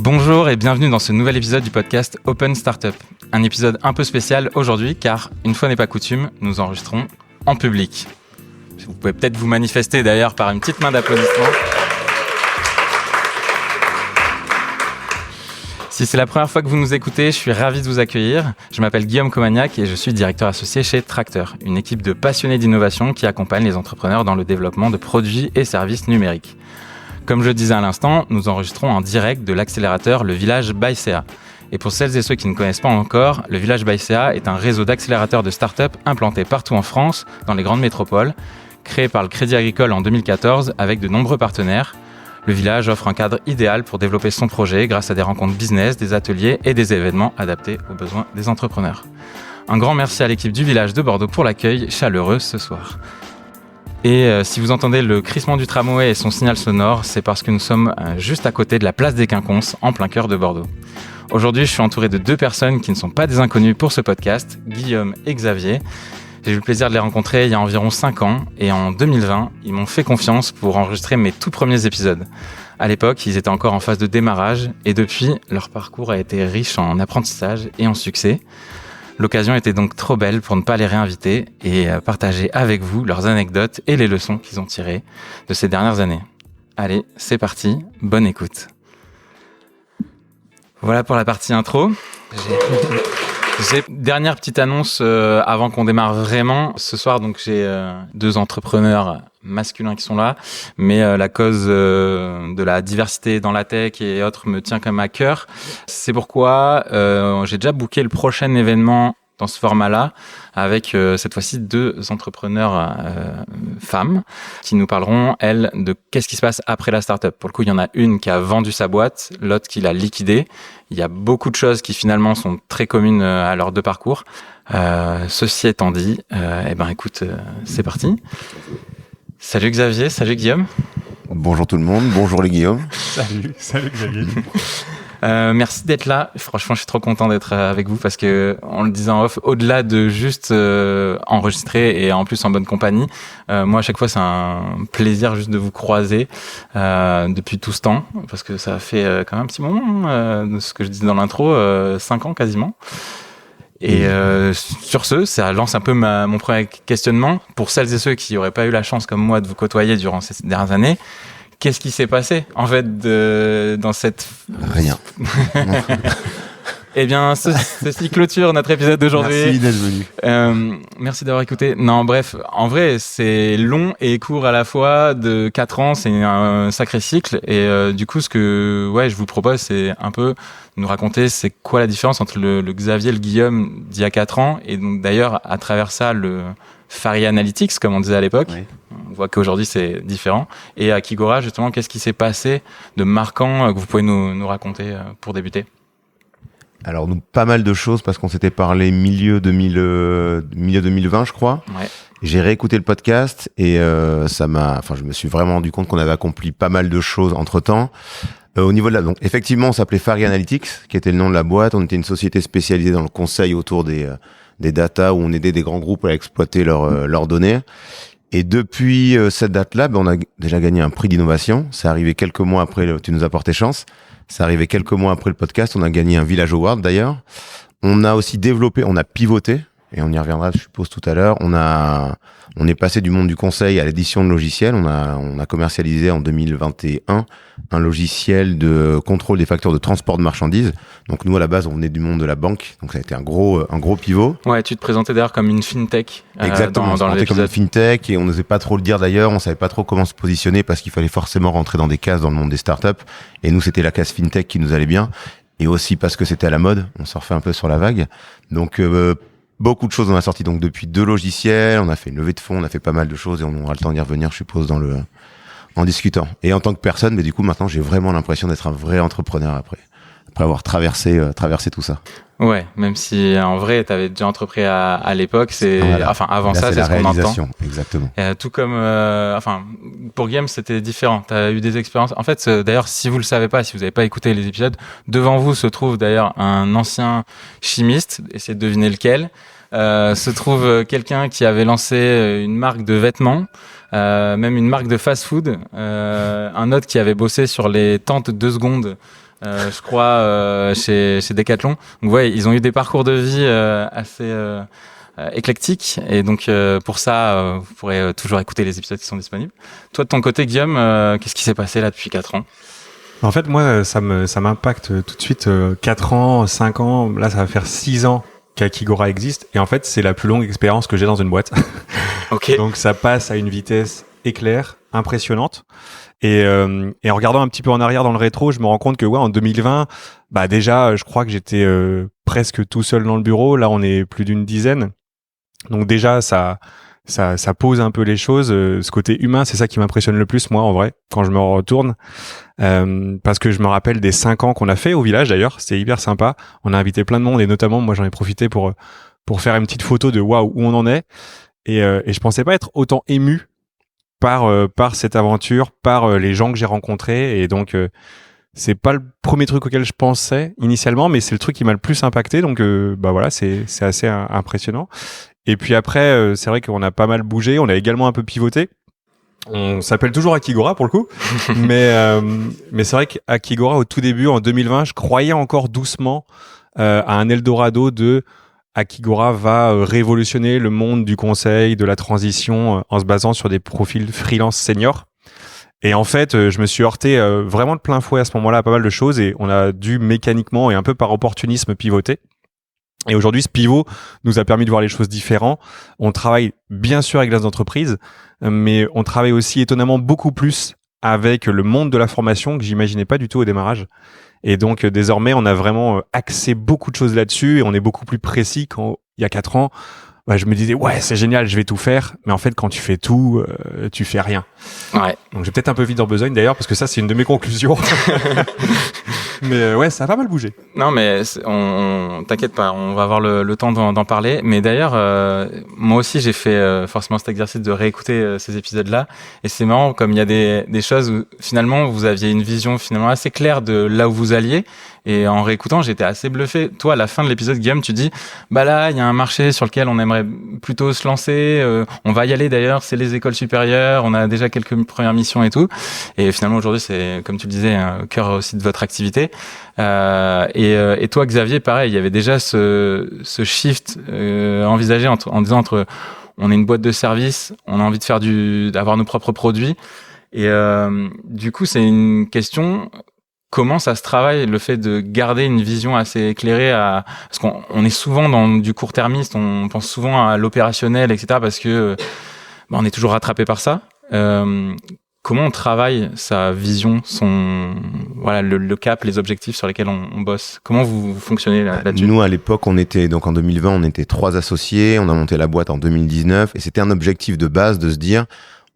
Bonjour et bienvenue dans ce nouvel épisode du podcast Open Startup. Un épisode un peu spécial aujourd'hui car, une fois n'est pas coutume, nous enregistrons en public. Vous pouvez peut-être vous manifester d'ailleurs par une petite main d'applaudissement. Si c'est la première fois que vous nous écoutez, je suis ravi de vous accueillir. Je m'appelle Guillaume Comagnac et je suis directeur associé chez Tracteur, une équipe de passionnés d'innovation qui accompagne les entrepreneurs dans le développement de produits et services numériques. Comme je le disais à l'instant, nous enregistrons en direct de l'accélérateur Le Village by CA. Et pour celles et ceux qui ne connaissent pas encore, Le Village by CA est un réseau d'accélérateurs de start-up implantés partout en France, dans les grandes métropoles, créé par le Crédit Agricole en 2014 avec de nombreux partenaires. Le Village offre un cadre idéal pour développer son projet grâce à des rencontres business, des ateliers et des événements adaptés aux besoins des entrepreneurs. Un grand merci à l'équipe du Village de Bordeaux pour l'accueil chaleureux ce soir. Et si vous entendez le crissement du tramway et son signal sonore, c'est parce que nous sommes juste à côté de la place des Quinconces, en plein cœur de Bordeaux. Aujourd'hui, je suis entouré de deux personnes qui ne sont pas des inconnus pour ce podcast, Guillaume et Xavier. J'ai eu le plaisir de les rencontrer il y a environ 5 ans et en 2020, ils m'ont fait confiance pour enregistrer mes tout premiers épisodes. À l'époque, ils étaient encore en phase de démarrage et depuis, leur parcours a été riche en apprentissage et en succès. L'occasion était donc trop belle pour ne pas les réinviter et partager avec vous leurs anecdotes et les leçons qu'ils ont tirées de ces dernières années. Allez, c'est parti, bonne écoute. Voilà pour la partie intro. Dernière petite annonce avant qu'on démarre vraiment. Ce soir, donc j'ai deux entrepreneurs masculins qui sont là, mais la cause de la diversité dans la tech et autres me tient quand même à cœur. C'est pourquoi j'ai déjà booké le prochain événement dans ce format-là, avec cette fois-ci deux entrepreneurs femmes qui nous parleront, elles, de qu'est-ce qui se passe après la startup. Pour le coup, il y en a une qui a vendu sa boîte, l'autre qui l'a liquidée. Il y a beaucoup de choses qui finalement sont très communes à leurs deux parcours. Ceci étant dit, écoute, c'est parti. Salut Xavier, salut Guillaume. Bonjour tout le monde, bonjour les Guillaume. Salut Xavier. Merci d'être là. Franchement, je suis trop content d'être avec vous parce que, on le disait en off, au-delà de juste enregistrer et en plus en bonne compagnie, moi à chaque fois c'est un plaisir juste de vous croiser depuis tout ce temps parce que ça fait quand même un petit moment, de ce que je disais dans l'intro, 5 ans quasiment. Et sur ce, ça lance un peu mon premier questionnement pour celles et ceux qui n'auraient pas eu la chance comme moi de vous côtoyer durant ces dernières années. Qu'est-ce qui s'est passé, en fait, dans cette... Rien. Eh bien, ceci clôture notre épisode d'aujourd'hui. Merci d'être venu. Merci d'avoir écouté. Non, bref, en vrai, c'est long et court à la fois. De 4 ans, c'est un sacré cycle. Et du coup, ce que je vous propose, c'est un peu nous raconter c'est quoi la différence entre le Xavier et le Guillaume d'il y a 4 ans. Et donc, d'ailleurs, à travers ça, le Faria Analytics, comme on disait à l'époque. Oui. On voit qu'aujourd'hui, c'est différent. Et à Kigora, justement, qu'est-ce qui s'est passé de marquant que vous pouvez nous raconter pour débuter ? Alors, nous, pas mal de choses parce qu'on s'était parlé milieu 2020, je crois. Ouais. J'ai réécouté le podcast et je me suis vraiment rendu compte qu'on avait accompli pas mal de choses entre-temps. Au niveau de donc effectivement, on s'appelait Faria Analytics, qui était le nom de la boîte. On était une société spécialisée dans le conseil autour des data où on aidait des grands groupes à exploiter leurs données. Et depuis cette date-là, on a déjà gagné un prix d'innovation. C'est arrivé quelques mois après, tu nous as porté chance. C'est arrivé quelques mois après le podcast. On a gagné un Village Award d'ailleurs. On a aussi développé, on a pivoté, et on y reviendra, je suppose, tout à l'heure. On est passé du monde du conseil à l'édition de logiciels. On a commercialisé en 2021 un logiciel de contrôle des factures de transport de marchandises. Donc nous, à la base, on venait du monde de la banque. Donc ça a été un gros pivot. Ouais, tu te présentais d'ailleurs comme une fintech. Exactement, on était comme une fintech et on n'osait pas trop le dire d'ailleurs. On savait pas trop comment se positionner parce qu'il fallait forcément rentrer dans des cases dans le monde des startups. Et nous, c'était la case fintech qui nous allait bien. Et aussi parce que c'était à la mode. On surfait un peu sur la vague. Donc, beaucoup de choses on a sorti donc depuis 2 logiciels, on a fait une levée de fonds, on a fait pas mal de choses et on aura le temps d'y revenir, je suppose, en discutant. Et en tant que personne, mais du coup maintenant j'ai vraiment l'impression d'être un vrai entrepreneur après avoir traversé tout ça. Ouais, même si en vrai t'avais déjà entrepris à l'époque, avant là, ça, c'est ce qu'on entend. Exactement. Tout comme, pour Guillaume c'était différent. T'as eu des expériences. En fait, d'ailleurs, si vous le savez pas, si vous n'avez pas écouté les épisodes, devant vous se trouve d'ailleurs un ancien chimiste. Essayez de deviner lequel. Se trouve quelqu'un qui avait lancé une marque de vêtements, même une marque de fast-food, un autre qui avait bossé sur les tentes 2 secondes je crois, chez Decathlon. Donc ouais, ils ont eu des parcours de vie assez éclectiques. Et donc pour ça, vous pourrez toujours écouter les épisodes qui sont disponibles. Toi, de ton côté, Guillaume, qu'est-ce qui s'est passé là depuis 4 ans? En fait, moi, ça m'impacte tout de suite 4 ans, 5 ans. Là, ça va faire 6 ans qu'Akigora existe. Et en fait, c'est la plus longue expérience que j'ai dans une boîte. Ok. Donc, ça passe à une vitesse éclair, impressionnante. Et en regardant un petit peu en arrière dans le rétro, je me rends compte que en 2020, déjà, je crois que j'étais presque tout seul dans le bureau. Là, on est plus d'une dizaine. Donc déjà, ça pose un peu les choses. Ce côté humain, c'est ça qui m'impressionne le plus, moi, en vrai, quand je me retourne. Parce que je me rappelle des 5 ans qu'on a fait au village, d'ailleurs. C'était hyper sympa. On a invité plein de monde et notamment, moi, j'en ai profité pour faire une petite photo de waouh, où on en est. Et je pensais pas être autant ému par cette aventure, par les gens que j'ai rencontrés. Et donc, c'est pas le premier truc auquel je pensais initialement, mais c'est le truc qui m'a le plus impacté. Donc, voilà, c'est assez impressionnant. Et puis après, c'est vrai qu'on a pas mal bougé. On a également un peu pivoté. On s'appelle toujours Akigora pour le coup, mais c'est vrai qu'Akigora au tout début, en 2020, je croyais encore doucement à un Eldorado de Akigora va révolutionner le monde du conseil, de la transition, en se basant sur des profils freelance seniors. Et en fait, je me suis heurté vraiment de plein fouet à ce moment-là à pas mal de choses et on a dû mécaniquement et un peu par opportunisme pivoter. Et aujourd'hui, ce pivot nous a permis de voir les choses différemment. On travaille bien sûr avec les entreprises, mais on travaille aussi étonnamment beaucoup plus avec le monde de la formation que j'imaginais pas du tout au démarrage. Et donc, désormais, on a vraiment axé beaucoup de choses là-dessus et on est beaucoup plus précis qu'il y a 4 ans. Je me disais, ouais, c'est génial, je vais tout faire. Mais en fait, quand tu fais tout, tu fais rien. Ouais. Donc, j'ai peut-être un peu vite en besogne d'ailleurs, parce que ça, c'est une de mes conclusions. Mais ouais, ça a pas mal bougé. Non, mais t'inquiète pas, on va avoir le temps d'en parler. Mais d'ailleurs, moi aussi, j'ai fait forcément cet exercice de réécouter ces épisodes-là. Et c'est marrant, comme il y a des choses où finalement, vous aviez une vision finalement assez claire de là où vous alliez. Et en réécoutant, j'étais assez bluffé. Toi, à la fin de l'épisode, Guillaume, tu dis, là, il y a un marché sur lequel on aimerait plutôt se lancer. On va y aller d'ailleurs, c'est les écoles supérieures. On a déjà quelques premières missions et tout. Et finalement, aujourd'hui, c'est, comme tu le disais, au cœur aussi de votre activité. Et toi, Xavier, pareil, il y avait déjà ce shift envisagé en disant on est une boîte de service, on a envie de faire d'avoir nos propres produits. Et du coup, c'est une question. Comment ça se travaille, le fait de garder une vision assez éclairée parce qu'on est souvent dans du court-termiste, on pense souvent à l'opérationnel, etc. parce que on est toujours rattrapé par ça. Comment on travaille sa vision, le cap, les objectifs sur lesquels on bosse? Comment vous fonctionnez là-dessus? Nous, à l'époque, en 2020, on était 3 associés, on a monté la boîte en 2019 et c'était un objectif de base de se dire,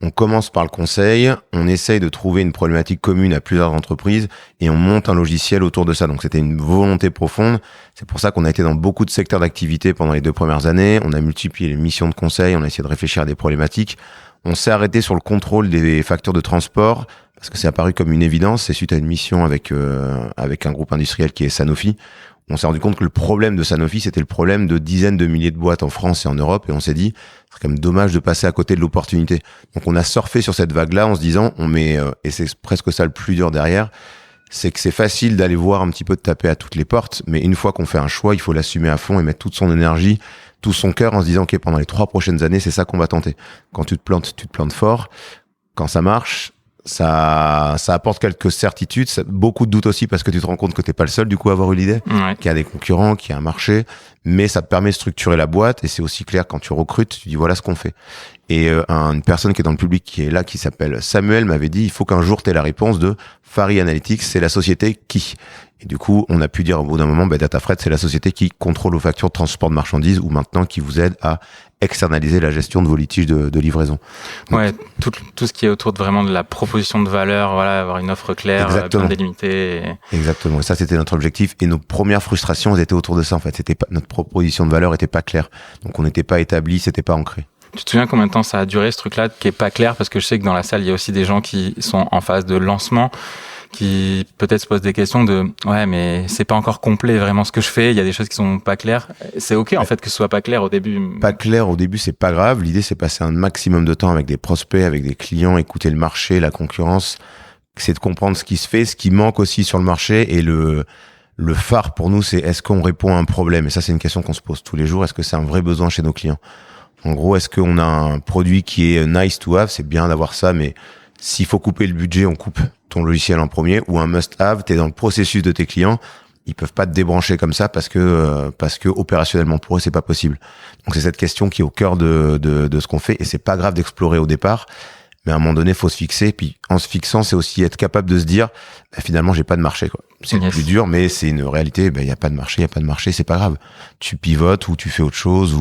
on commence par le conseil, on essaye de trouver une problématique commune à plusieurs entreprises et on monte un logiciel autour de ça. Donc c'était une volonté profonde. C'est pour ça qu'on a été dans beaucoup de secteurs d'activité pendant les 2 premières années. On a multiplié les missions de conseil, on a essayé de réfléchir à des problématiques. On s'est arrêté sur le contrôle des facteurs de transport parce que c'est apparu comme une évidence. C'est suite à une mission avec un groupe industriel qui est Sanofi. On s'est rendu compte que le problème de Sanofi, c'était le problème de dizaines de milliers de boîtes en France et en Europe. Et on s'est dit, c'est quand même dommage de passer à côté de l'opportunité. Donc on a surfé sur cette vague-là en se disant, et c'est presque ça le plus dur derrière, c'est que c'est facile d'aller voir un petit peu, de taper à toutes les portes. Mais une fois qu'on fait un choix, il faut l'assumer à fond et mettre toute son énergie, tout son cœur en se disant, OK, pendant les 3 prochaines années, c'est ça qu'on va tenter. Quand tu te plantes fort. Quand ça marche, ça apporte quelques certitudes, beaucoup de doutes aussi parce que tu te rends compte que t'es pas le seul du coup à avoir eu l'idée, qu'il y a des concurrents, qu'il y a un marché, mais ça te permet de structurer la boîte et c'est aussi clair quand tu recrutes, tu dis voilà ce qu'on fait. Et une personne qui est dans le public qui est là, qui s'appelle Samuel, m'avait dit il faut qu'un jour t'aies la réponse de Fari Analytics, c'est la société qui. Et du coup, on a pu dire au bout d'un moment, Datafred, c'est la société qui contrôle vos factures de transport de marchandises ou maintenant qui vous aide à externaliser la gestion de vos litiges de livraison. Donc, ouais, tout ce qui est autour de la proposition de valeur, avoir une offre claire, bien délimitée. Exactement. Et ça, c'était notre objectif. Et nos premières frustrations, elles étaient autour de ça, en fait. Notre proposition de valeur était pas claire. Donc, on n'était pas établi, c'était pas ancré. Tu te souviens combien de temps ça a duré, ce truc-là, qui est pas clair? Parce que je sais que dans la salle, il y a aussi des gens qui sont en phase de lancement, qui peut-être se posent des questions de ouais, mais c'est pas encore complet vraiment ce que je fais, il y a des choses qui sont pas claires. C'est OK en fait que ce soit pas clair au début. Pas clair au début, c'est pas grave. L'idée, c'est passer un maximum de temps avec des prospects, avec des clients, écouter le marché, la concurrence, c'est de comprendre ce qui se fait, ce qui manque aussi sur le marché. Et le phare pour nous, c'est est-ce qu'on répond à un problème? Et ça, c'est une question qu'on se pose tous les jours. Est-ce que c'est un vrai besoin chez nos clients? En gros, est-ce qu'on a un produit qui est nice to have? C'est bien d'avoir ça, mais s'il faut couper le budget, on coupe ton logiciel en premier. Ou un must have, t'es dans le processus de tes clients. Ils peuvent pas te débrancher comme ça parce que opérationnellement pour eux, c'est pas possible. Donc c'est cette question qui est au cœur de ce qu'on fait, et c'est pas grave d'explorer au départ. Mais à un moment donné, faut se fixer. Puis en se fixant, c'est aussi être capable de se dire, finalement, j'ai pas de marché, quoi. C'est le plus dur, mais c'est une réalité. Il y a pas de marché, c'est pas grave. Tu pivotes ou tu fais autre chose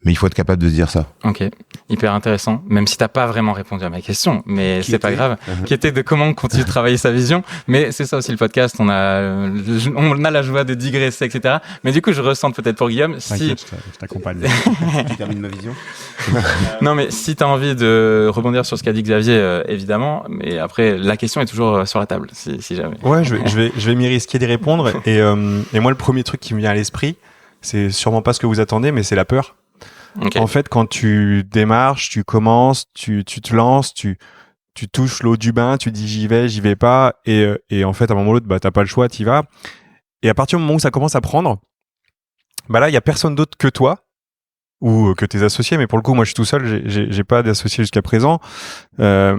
mais il faut être capable de se dire ça. Ok, hyper intéressant. Même si t'as pas vraiment répondu à ma question, mais c'est pas grave. Qui était de comment on continue de travailler sa vision. Mais c'est ça aussi le podcast. On a la joie de digresser, etc. Mais du coup, je ressens peut-être pour Guillaume. T'inquiète, je t'accompagne. Tu termines ma vision. Non, mais si t'as envie de rebondir sur ce qu'a dit Xavier, évidemment. Mais après, la question est toujours sur la table, si jamais. Ouais, je vais m'y risquer d'y répondre. Et moi, le premier truc qui me vient à l'esprit, c'est sûrement pas ce que vous attendez, mais c'est la peur. Okay. En fait, quand tu démarches, tu commences, tu te lances, tu touches l'eau du bain, tu dis j'y vais pas, et en fait, à un moment ou l'autre, t'as pas le choix, t'y vas. Et à partir du moment où ça commence à prendre, là, il y a personne d'autre que toi ou que tes associés. Mais pour le coup, moi, je suis tout seul, j'ai pas d'associés jusqu'à présent. Je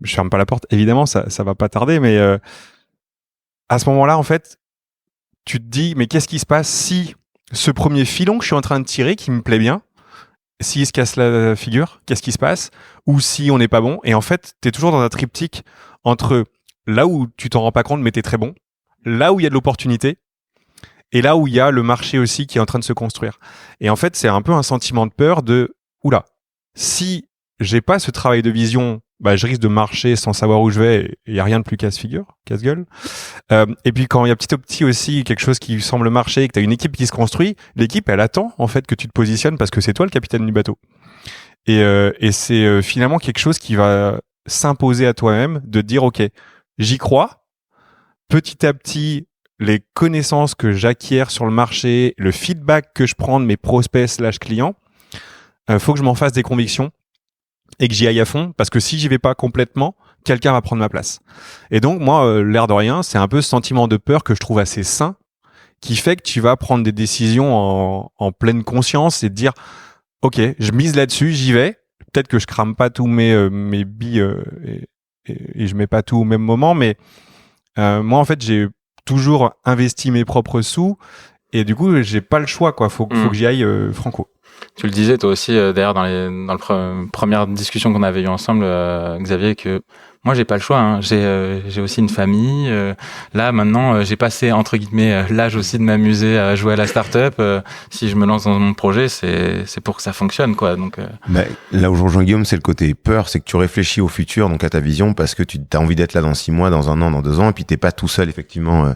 ferme pas la porte, évidemment, ça va pas tarder, mais à ce moment-là, en fait, tu te dis, mais qu'est-ce qui se passe si ce premier filon que je suis en train de tirer, qui me plaît bien, s'il se casse la figure, qu'est-ce qui se passe? Ou si on n'est pas bon? Et en fait, t'es toujours dans un triptyque entre là où tu t'en rends pas compte, mais t'es très bon, là où il y a de l'opportunité, et là où il y a le marché aussi qui est en train de se construire. Et en fait, c'est un peu un sentiment de peur de oula, si j'ai pas ce travail de vision, je risque de marcher sans savoir où je vais, et il y a rien de plus casse-gueule. Et puis quand il y a petit à petit aussi quelque chose qui semble marcher, que tu as une équipe qui se construit, l'équipe elle attend en fait que tu te positionnes parce que c'est toi le capitaine du bateau. Et c'est finalement quelque chose qui va s'imposer à toi-même, de te dire ok, j'y crois. Petit à petit, les connaissances que j'acquiers sur le marché, le feedback que je prends de mes prospects / clients, faut que je m'en fasse des convictions et que j'y aille à fond, parce que si j'y vais pas complètement, quelqu'un va prendre ma place. Et donc moi, l'air de rien, c'est un peu ce sentiment de peur que je trouve assez sain, qui fait que tu vas prendre des décisions en pleine conscience et te dire ok, je mise là-dessus, j'y vais. Peut-être que je crame pas tous mes billes et je mets pas tout au même moment, mais moi en fait j'ai toujours investi mes propres sous, et du coup j'ai pas le choix, quoi. Faut que j'y aille franco. Tu le disais toi aussi d'ailleurs dans la première discussion qu'on avait eue ensemble, Xavier, que moi j'ai pas le choix, hein. J'ai aussi une famille, là maintenant j'ai passé entre guillemets l'âge aussi de m'amuser à jouer à la start-up. Si je me lance dans mon projet, c'est pour que ça fonctionne, quoi. Donc là où je rejoins Guillaume, c'est le côté peur, c'est que tu réfléchis au futur, donc à ta vision, parce que tu as envie d'être là dans 6 mois, dans 1 an, dans 2 ans, et puis t'es pas tout seul. Effectivement,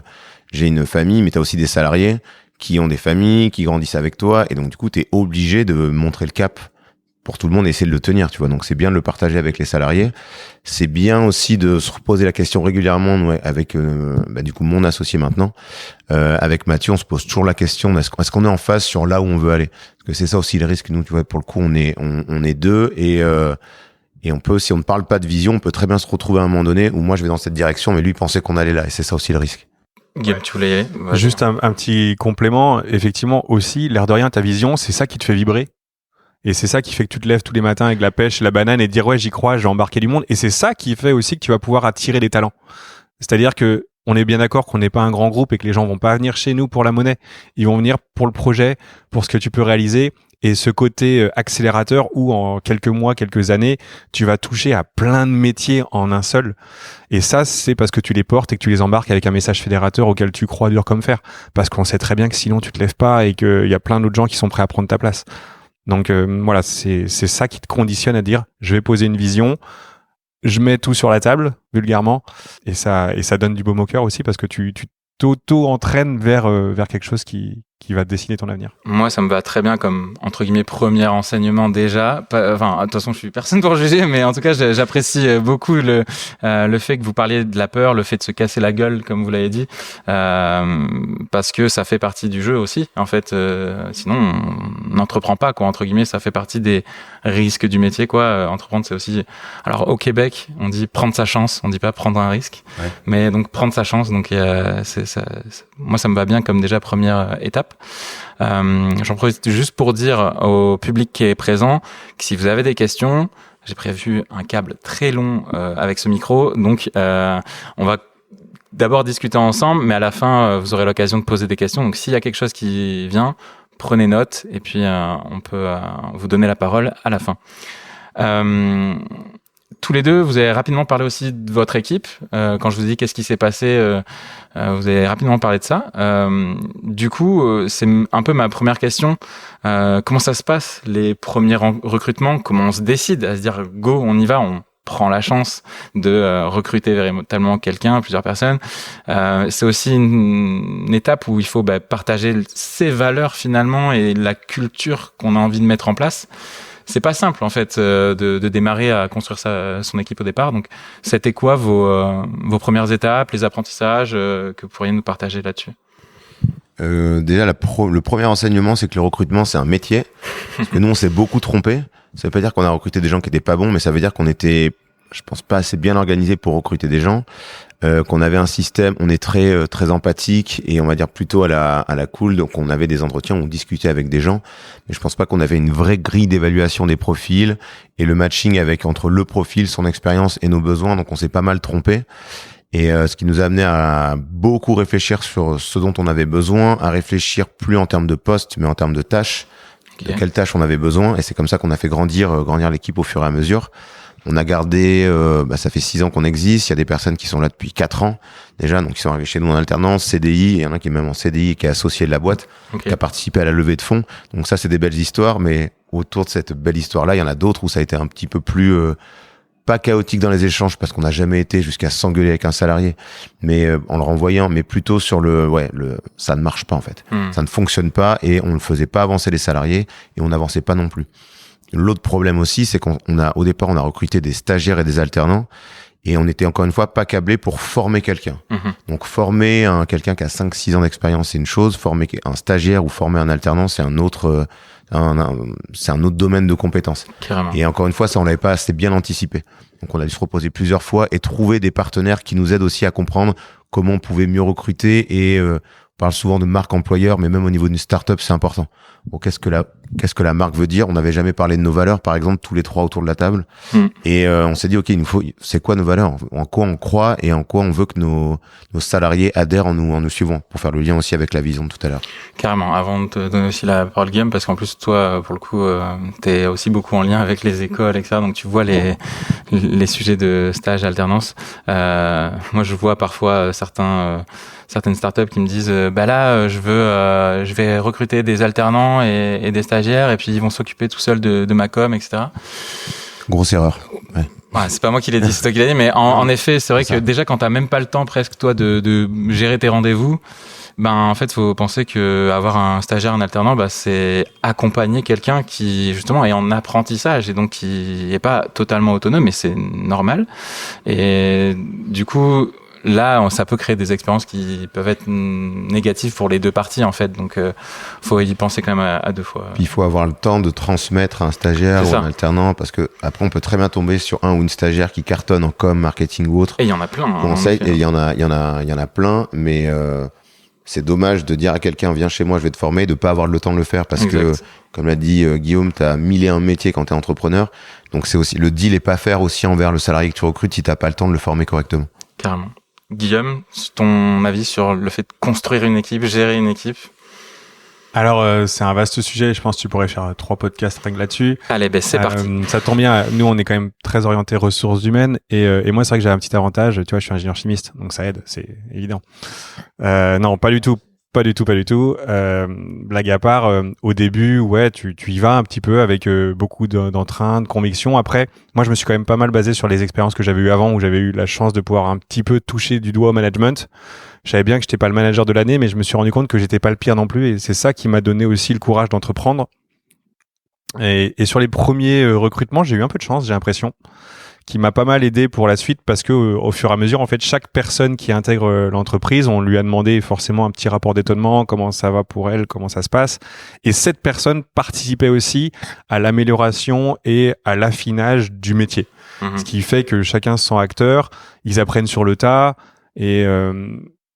j'ai une famille, mais t'as aussi des salariés qui ont des familles, qui grandissent avec toi, et donc du coup t'es obligé de montrer le cap pour tout le monde et essayer de le tenir, tu vois. Donc c'est bien de le partager avec les salariés, c'est bien aussi de se reposer la question régulièrement, avec du coup mon associé maintenant, avec Mathieu, on se pose toujours la question est-ce qu'on est en phase sur là où on veut aller, parce que c'est ça aussi le risque. Nous, tu vois, pour le coup on est deux, et on peut, si on ne parle pas de vision, on peut très bien se retrouver à un moment donné où moi je vais dans cette direction, mais lui pensait qu'on allait là, et c'est ça aussi le risque. Guillaume, tu voulais y aller? Ouais. Juste un petit complément. Effectivement, aussi, l'air de rien, ta vision, c'est ça qui te fait vibrer. Et c'est ça qui fait que tu te lèves tous les matins avec la pêche, la banane, et te dire ouais, j'y crois, je vais embarquer du monde. Et c'est ça qui fait aussi que tu vas pouvoir attirer des talents. C'est-à-dire que on est bien d'accord qu'on n'est pas un grand groupe et que les gens vont pas venir chez nous pour la monnaie. Ils vont venir pour le projet, pour ce que tu peux réaliser. Et ce côté accélérateur où en quelques mois, quelques années, tu vas toucher à plein de métiers en un seul. Et ça, c'est parce que tu les portes et que tu les embarques avec un message fédérateur auquel tu crois dur comme fer. Parce qu'on sait très bien que sinon tu te lèves pas et qu'il y a plein d'autres gens qui sont prêts à prendre ta place. Donc voilà, c'est ça qui te conditionne à dire je vais poser une vision, je mets tout sur la table, vulgairement, et ça donne du baume au cœur aussi, parce que tu t'auto-entraînes vers quelque chose qui va dessiner ton avenir? Moi, ça me va très bien comme, entre guillemets, premier enseignement déjà. Enfin, de toute façon, je suis personne pour juger, mais en tout cas, j'apprécie beaucoup le fait que vous parliez de la peur, le fait de se casser la gueule, comme vous l'avez dit, parce que ça fait partie du jeu aussi. En fait, sinon, on n'entreprend pas, quoi. Entre guillemets, ça fait partie des risques du métier, quoi. Entreprendre, c'est aussi... Alors, au Québec, on dit prendre sa chance, on dit pas prendre un risque. Ouais. Mais donc, prendre sa chance, donc, moi, ça me va bien comme déjà première étape. J'en profite juste pour dire au public qui est présent que si vous avez des questions, j'ai prévu un câble très long avec ce micro, donc on va d'abord discuter ensemble, mais à la fin vous aurez l'occasion de poser des questions. Donc s'il y a quelque chose qui vient, prenez note et puis on peut vous donner la parole à la fin. Tous les deux, vous avez rapidement parlé aussi de votre équipe. Quand je vous dis qu'est-ce qui s'est passé, vous avez rapidement parlé de ça. Du coup, c'est un peu ma première question. Comment ça se passe, les premiers recrutements? Comment on se décide à se dire « go, on y va », on prend la chance de recruter véritablement quelqu'un, plusieurs personnes. C'est aussi une étape où il faut partager ses valeurs finalement et la culture qu'on a envie de mettre en place. C'est pas simple en fait de démarrer à construire son équipe au départ. Donc, c'était quoi vos premières étapes, les apprentissages que vous pourriez nous partager là-dessus? Déjà, le premier enseignement, c'est que le recrutement, c'est un métier. Parce que nous, on s'est beaucoup trompé. Ça veut pas dire qu'on a recruté des gens qui étaient pas bons, mais ça veut dire qu'on était, je pense, pas assez bien organisé pour recruter des gens. Qu'on avait un système, on est très empathique et on va dire plutôt à la cool, donc on avait des entretiens, on discutait avec des gens, mais je pense pas qu'on avait une vraie grille d'évaluation des profils et le matching entre le profil, son expérience et nos besoins, donc on s'est pas mal trompé. Et ce qui nous a amené à beaucoup réfléchir sur ce dont on avait besoin, à réfléchir plus en termes de postes, mais en termes de tâches, de quelles tâches on avait besoin, et c'est comme ça qu'on a fait grandir l'équipe au fur et à mesure. On a gardé, ça fait 6 ans qu'on existe. Il y a des personnes qui sont là depuis 4 ans déjà, donc qui sont arrivés chez nous en alternance, CDI. Il y en a qui est même en CDI, qui est associé de la boîte, qui a participé à la levée de fonds. Donc ça, c'est des belles histoires, mais autour de cette belle histoire-là, il y en a d'autres où ça a été un petit peu plus pas chaotique dans les échanges parce qu'on n'a jamais été jusqu'à s'engueuler avec un salarié, mais en le renvoyant, mais plutôt sur ça ne marche pas en fait. Ça ne fonctionne pas et on ne faisait pas avancer les salariés et on n'avançait pas non plus. L'autre problème aussi, c'est au départ, on a recruté des stagiaires et des alternants et on était encore une fois pas câblé pour former quelqu'un. Donc, former quelqu'un qui a 5-6 ans d'expérience, c'est une chose. Former un stagiaire ou former un alternant, c'est un autre domaine de compétences. Carrément. Et encore une fois, ça, on l'avait pas assez bien anticipé. Donc, on a dû se reposer plusieurs fois et trouver des partenaires qui nous aident aussi à comprendre comment on pouvait mieux recruter et, on parle souvent de marque employeur, mais même au niveau d'une start-up, c'est important. Bon, qu'est-ce que la marque veut dire? On n'avait jamais parlé de nos valeurs, par exemple, tous les 3 autour de la table. Et on s'est dit, ok, c'est quoi nos valeurs? En quoi on croit et en quoi on veut que nos salariés adhèrent en nous suivant, pour faire le lien aussi avec la vision de tout à l'heure. Carrément. Avant de te donner aussi la parole, Guillaume, parce qu'en plus, toi, pour le coup, t'es aussi beaucoup en lien avec les écoles, etc. Donc, tu vois les sujets de stage, alternance. Moi, je vois parfois certaines startups qui me disent je vais recruter des alternants et des stagiaires et puis ils vont s'occuper tout seuls de ma com, etc. Grosse erreur. Ouais. Ouais, c'est pas moi qui l'ai dit, c'est toi qui l'as dit, mais en effet, c'est vrai que déjà quand t'as même pas le temps presque toi de gérer tes rendez-vous, en fait, faut penser que avoir un stagiaire, un alternant, c'est accompagner quelqu'un qui justement est en apprentissage et donc qui est pas totalement autonome, et c'est normal. Et du coup, là, ça peut créer des expériences qui peuvent être négatives pour les deux parties, en fait. Donc, faut y penser quand même à 2 fois. Puis il faut avoir le temps de transmettre à un stagiaire ou un alternant, parce que après, on peut très bien tomber sur un ou une stagiaire qui cartonne en com, marketing ou autre. Et il y en a plein. Conseil, et il y en a plein, mais c'est dommage de dire à quelqu'un, viens chez moi, je vais te former, de pas avoir le temps de le faire, parce que, comme l'a dit Guillaume, t'as 1001 métiers quand t'es entrepreneur. Donc, c'est aussi, le deal est pas faire aussi envers le salarié que tu recrutes si t'as pas le temps de le former correctement. Carrément. Guillaume, ton avis sur le fait de construire une équipe, gérer une équipe? Alors, c'est un vaste sujet. Je pense que tu pourrais faire 3 podcasts rien que là-dessus. Allez, c'est parti. Ça tombe bien. Nous, on est quand même très orienté ressources humaines. Et moi, c'est vrai que j'ai un petit avantage. Tu vois, je suis ingénieur chimiste. Donc, ça aide. C'est évident. Non, pas du tout. Pas du tout. Blague à part, au début, ouais, tu y vas un petit peu avec beaucoup d'entrain, de conviction. Après, moi, je me suis quand même pas mal basé sur les expériences que j'avais eues avant, où j'avais eu la chance de pouvoir un petit peu toucher du doigt au management. Je savais bien que j'étais pas le manager de l'année, mais je me suis rendu compte que j'étais pas le pire non plus, et c'est ça qui m'a donné aussi le courage d'entreprendre. Et sur les premiers recrutements, j'ai eu un peu de chance, j'ai l'impression, qui m'a pas mal aidé pour la suite, parce que au fur et à mesure, en fait, chaque personne qui intègre l'entreprise, on lui a demandé forcément un petit rapport d'étonnement, comment ça va pour elle, comment ça se passe. Et cette personne participait aussi à l'amélioration et à l'affinage du métier. Ce qui fait que chacun se sent acteur, ils apprennent sur le tas, et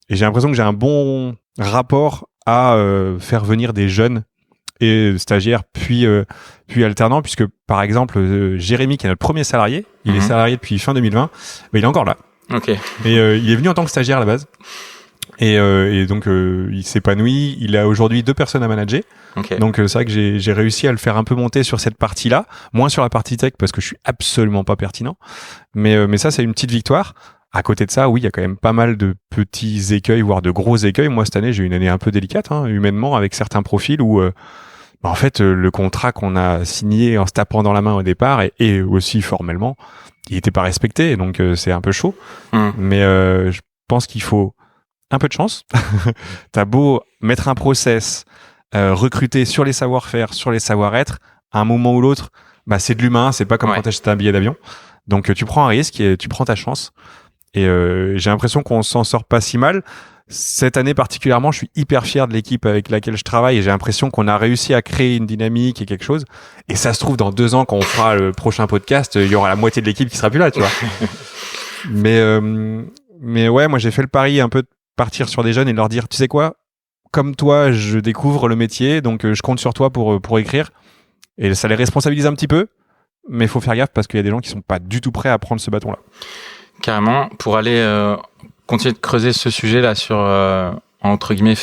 j'ai l'impression que j'ai un bon rapport à faire venir des jeunes et stagiaire puis alternant, puisque par exemple Jérémy, qui est notre premier salarié, il est salarié depuis fin 2020, mais il est encore là. Ok. Et il est venu en tant que stagiaire à la base, et donc il s'épanouit. Il a aujourd'hui 2 personnes à manager. Okay. Donc c'est vrai que j'ai réussi à le faire un peu monter sur cette partie-là, moins sur la partie tech parce que je suis absolument pas pertinent, mais ça c'est une petite victoire. À côté de ça, oui, il y a quand même pas mal de petits écueils, voire de gros écueils. Moi, cette année, j'ai eu une année un peu délicate, humainement, avec certains profils où, en fait, le contrat qu'on a signé en se tapant dans la main au départ et aussi formellement, il n'était pas respecté. Donc, c'est un peu chaud. Mais je pense qu'il faut un peu de chance. T'as beau mettre un process, recruter sur les savoir-faire, sur les savoir-être, à un moment ou l'autre, bah, c'est de l'humain. C'est pas comme quand t'achètes un billet d'avion. Donc, tu prends un risque et tu prends ta chance. Et j'ai l'impression qu'on s'en sort pas si mal. Cette année particulièrement, je suis hyper fier de l'équipe avec laquelle je travaille, et j'ai l'impression qu'on a réussi à créer une dynamique et quelque chose. Et ça se trouve, dans 2 ans, quand on fera le prochain podcast, il y aura la moitié de l'équipe qui sera plus là, tu vois. Mais ouais, moi j'ai fait le pari un peu de partir sur des jeunes et de leur dire, tu sais quoi, comme toi, je découvre le métier, donc je compte sur toi pour écrire. Et ça les responsabilise un petit peu, mais il faut faire gaffe parce qu'il y a des gens qui sont pas du tout prêts à prendre ce bâton-là. Carrément, pour aller continuer de creuser ce sujet-là sur, entre guillemets,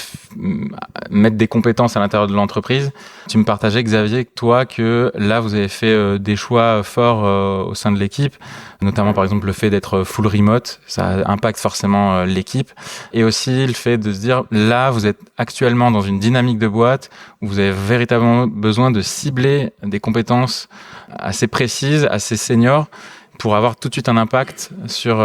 mettre des compétences à l'intérieur de l'entreprise. Tu me partageais, Xavier, toi, que là, vous avez fait des choix forts au sein de l'équipe, notamment, par exemple, le fait d'être full remote. Ça impacte forcément l'équipe. Et aussi le fait de se dire, là, vous êtes actuellement dans une dynamique de boîte où vous avez véritablement besoin de cibler des compétences assez précises, assez seniors, pour avoir tout de suite un impact sur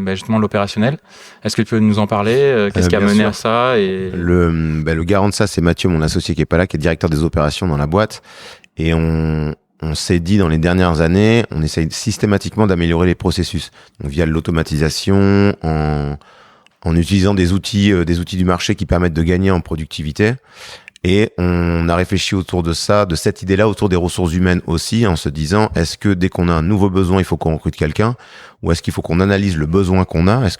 justement l'opérationnel. Est-ce que tu peux nous en parler? Qu'est-ce qui a mené à ça? Et... Le garant de ça, c'est Mathieu, mon associé qui est pas là, qui est directeur des opérations dans la boîte. Et on s'est dit dans les dernières années, on essaye systématiquement d'améliorer les processus. Donc via l'automatisation, en utilisant des outils du marché qui permettent de gagner en productivité. Et on a réfléchi autour de ça, de cette idée-là, autour des ressources humaines aussi, en se disant, est-ce que dès qu'on a un nouveau besoin, il faut qu'on recrute quelqu'un, ou est-ce qu'il faut qu'on analyse le besoin qu'on a? Est-ce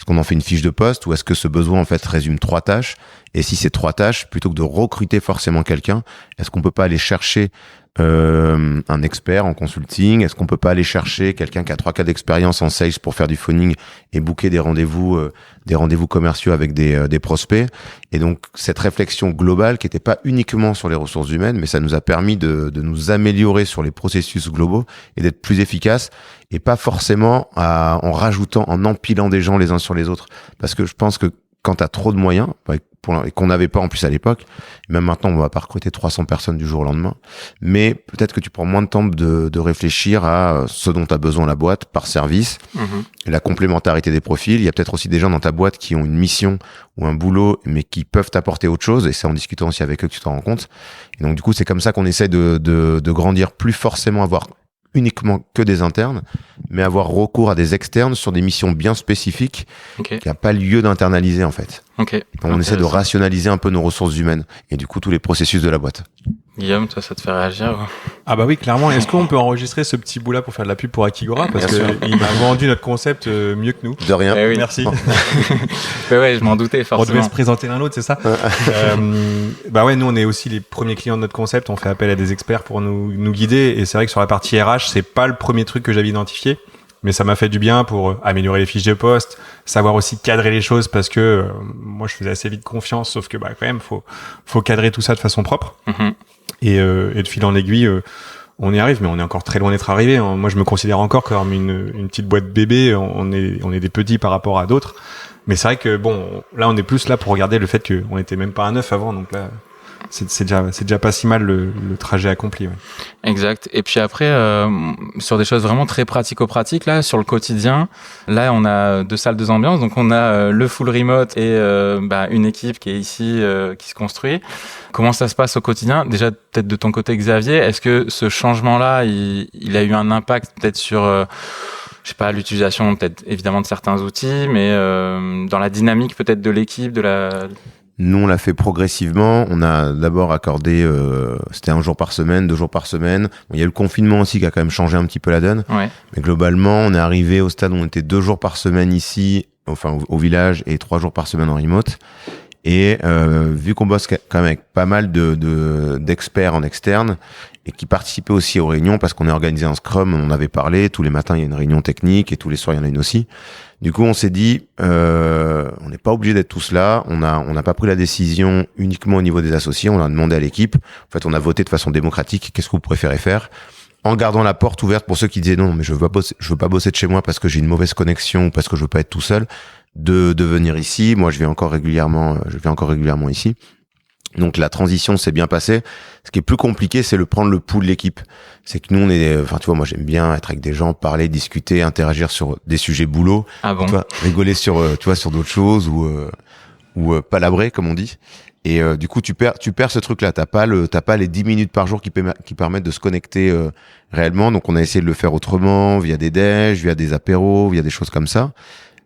qu'on en fait une fiche de poste, ou est-ce que ce besoin, en fait, résume 3 tâches? Et si c'est 3 tâches, plutôt que de recruter forcément quelqu'un, est-ce qu'on peut pas aller chercher un expert en consulting? Est-ce qu'on peut pas aller chercher quelqu'un qui a 3 cas d'expérience en sales pour faire du phoning et booker des rendez-vous commerciaux avec des prospects? Et donc cette réflexion globale qui était pas uniquement sur les ressources humaines, mais ça nous a permis de nous améliorer sur les processus globaux et d'être plus efficaces, et pas forcément en rajoutant, en empilant des gens les uns sur les autres. Parce que je pense que quand t'as trop de moyens, et qu'on n'avait pas en plus à l'époque, même maintenant on va pas recruter 300 personnes du jour au lendemain, mais peut-être que tu prends moins de temps de réfléchir à ce dont tu as besoin la boîte par service, la complémentarité des profils. Il y a peut-être aussi des gens dans ta boîte qui ont une mission ou un boulot, mais qui peuvent t'apporter autre chose, et c'est en discutant aussi avec eux que tu t'en rends compte. Et donc du coup c'est comme ça qu'on essaie de grandir, plus forcément avoir uniquement que des internes, mais avoir recours à des externes sur des missions bien spécifiques, qui n'a pas lieu d'internaliser en fait. Donc on essaie de rationaliser un peu nos ressources humaines et du coup tous les processus de la boîte. Guillaume, toi, ça te fait réagir? Ah bah oui, clairement. Est-ce qu'on peut enregistrer ce petit bout-là pour faire de la pub pour Akigora? Parce qu'il m'a vendu notre concept mieux que nous. De rien. Oui. Merci. Ouais, je m'en doutais forcément. On devait se présenter l'un l'autre, c'est ça? Bah ouais, nous on est aussi les premiers clients de notre concept. On fait appel à des experts pour nous guider. Et c'est vrai que sur la partie RH, c'est pas le premier truc que j'avais identifié. Mais ça m'a fait du bien pour améliorer les fiches de poste, savoir aussi cadrer les choses, parce que moi je faisais assez vite confiance, sauf que bah quand même faut cadrer tout ça de façon propre. Et de fil en aiguille, on y arrive, mais on est encore très loin d'être arrivé. Moi je me considère encore comme une petite boîte bébé. On est des petits par rapport à d'autres, Mais c'est vrai que bon, là on est plus là pour regarder le fait qu'on était même pas à 9 avant, donc là c'est déjà pas si mal le trajet accompli. Ouais. Exact. Et puis après, sur des choses vraiment très pratico-pratiques, là, sur le quotidien, là, on a 2 salles, 2 ambiances. Donc, on a le full remote et une équipe qui est ici, qui se construit. Comment ça se passe au quotidien? Déjà, peut-être de ton côté, Xavier, est-ce que ce changement-là, il a eu un impact peut-être sur... je sais pas, l'utilisation peut-être évidemment de certains outils, mais dans la dynamique peut-être de l'équipe, de la... Nous, on l'a fait progressivement. On a d'abord accordé, c'était 1 jour par semaine, 2 jours par semaine. Bon, il y a eu le confinement aussi qui a quand même changé un petit peu la donne. Ouais. Mais globalement, on est arrivé au stade où on était 2 jours par semaine ici, enfin au village, et 3 jours par semaine en remote. Et vu qu'on bosse quand même avec pas mal d'experts en externe et qui participaient aussi aux réunions parce qu'on est organisé en Scrum, on en avait parlé, tous les matins il y a une réunion technique et tous les soirs il y en a une aussi. Du coup on s'est dit on n'est pas obligé d'être tous là, on n'a pas pris la décision uniquement au niveau des associés, on a demandé à l'équipe, en fait on a voté de façon démocratique qu'est-ce que vous préférez faire, en gardant la porte ouverte pour ceux qui disaient non mais je veux pas bosser de chez moi parce que j'ai une mauvaise connexion ou parce que je veux pas être tout seul, de venir ici. Moi je viens encore régulièrement ici. Donc la transition s'est bien passée. Ce qui est plus compliqué, c'est prendre le pouls de l'équipe. C'est que nous, tu vois, moi j'aime bien être avec des gens, parler, discuter, interagir sur des sujets boulot. Ah bon? Tu vois, rigoler sur d'autres choses ou palabrer comme on dit. Et du coup, tu perds ce truc-là. T'as pas les 10 minutes par jour qui permettent de se connecter réellement. Donc on a essayé de le faire autrement, via des déj, via des apéros, via des choses comme ça,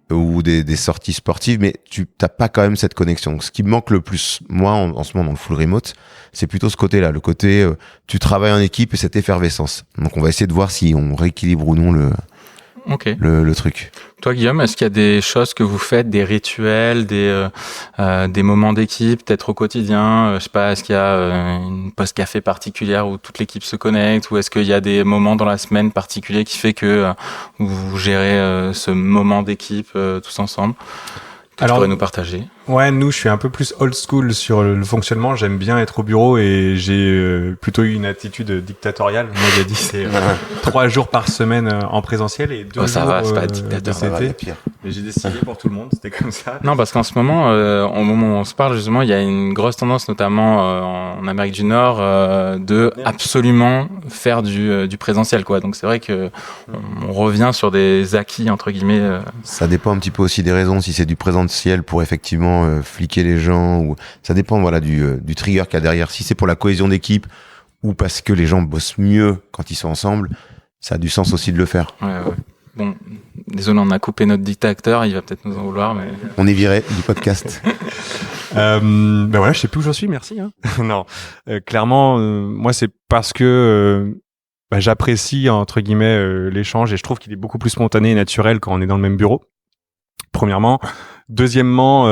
ou des sorties sportives, mais t'as pas quand même cette connexion. Donc, ce qui me manque le plus, moi, en ce moment, dans le full remote, c'est plutôt ce côté-là, le côté, tu travailles en équipe et cette effervescence. Donc, on va essayer de voir si on rééquilibre ou non le truc. Toi, Guillaume, est-ce qu'il y a des choses que vous faites, des rituels, des moments d'équipe, peut-être au quotidien? Je sais pas, est-ce qu'il y a une pause café particulière où toute l'équipe se connecte, ou est-ce qu'il y a des moments dans la semaine particuliers qui fait que vous gérez ce moment d'équipe tous ensemble? Que tu pourrais nous partager? Ouais, nous, je suis un peu plus old school sur le fonctionnement. J'aime bien être au bureau et j'ai plutôt eu une attitude dictatoriale. Moi, j'ai dit c'est 3 jours par semaine en présentiel et 2 jours ça va, c'est pas dictateur. Mais j'ai décidé pour tout le monde, c'était comme ça. Non, parce qu'en ce moment, au moment où on se parle, justement, il y a une grosse tendance, notamment en Amérique du Nord, de absolument faire du présentiel, quoi. Donc c'est vrai que on revient sur des acquis entre guillemets. Ça dépend un petit peu aussi des raisons. Si c'est du présentiel pour effectivement fliquer les gens, ou ça dépend du trigger qu'il y a derrière. Si c'est pour la cohésion d'équipe ou parce que les gens bossent mieux quand ils sont ensemble, ça a du sens aussi de le faire. Ouais. Bon, désolé, on a coupé notre dictateur, il va peut-être nous en vouloir, mais... On est viré du podcast. Voilà, je sais plus où j'en suis, merci. Hein. Non, clairement, moi c'est parce que j'apprécie entre guillemets l'échange et je trouve qu'il est beaucoup plus spontané et naturel quand on est dans le même bureau. Premièrement. Deuxièmement,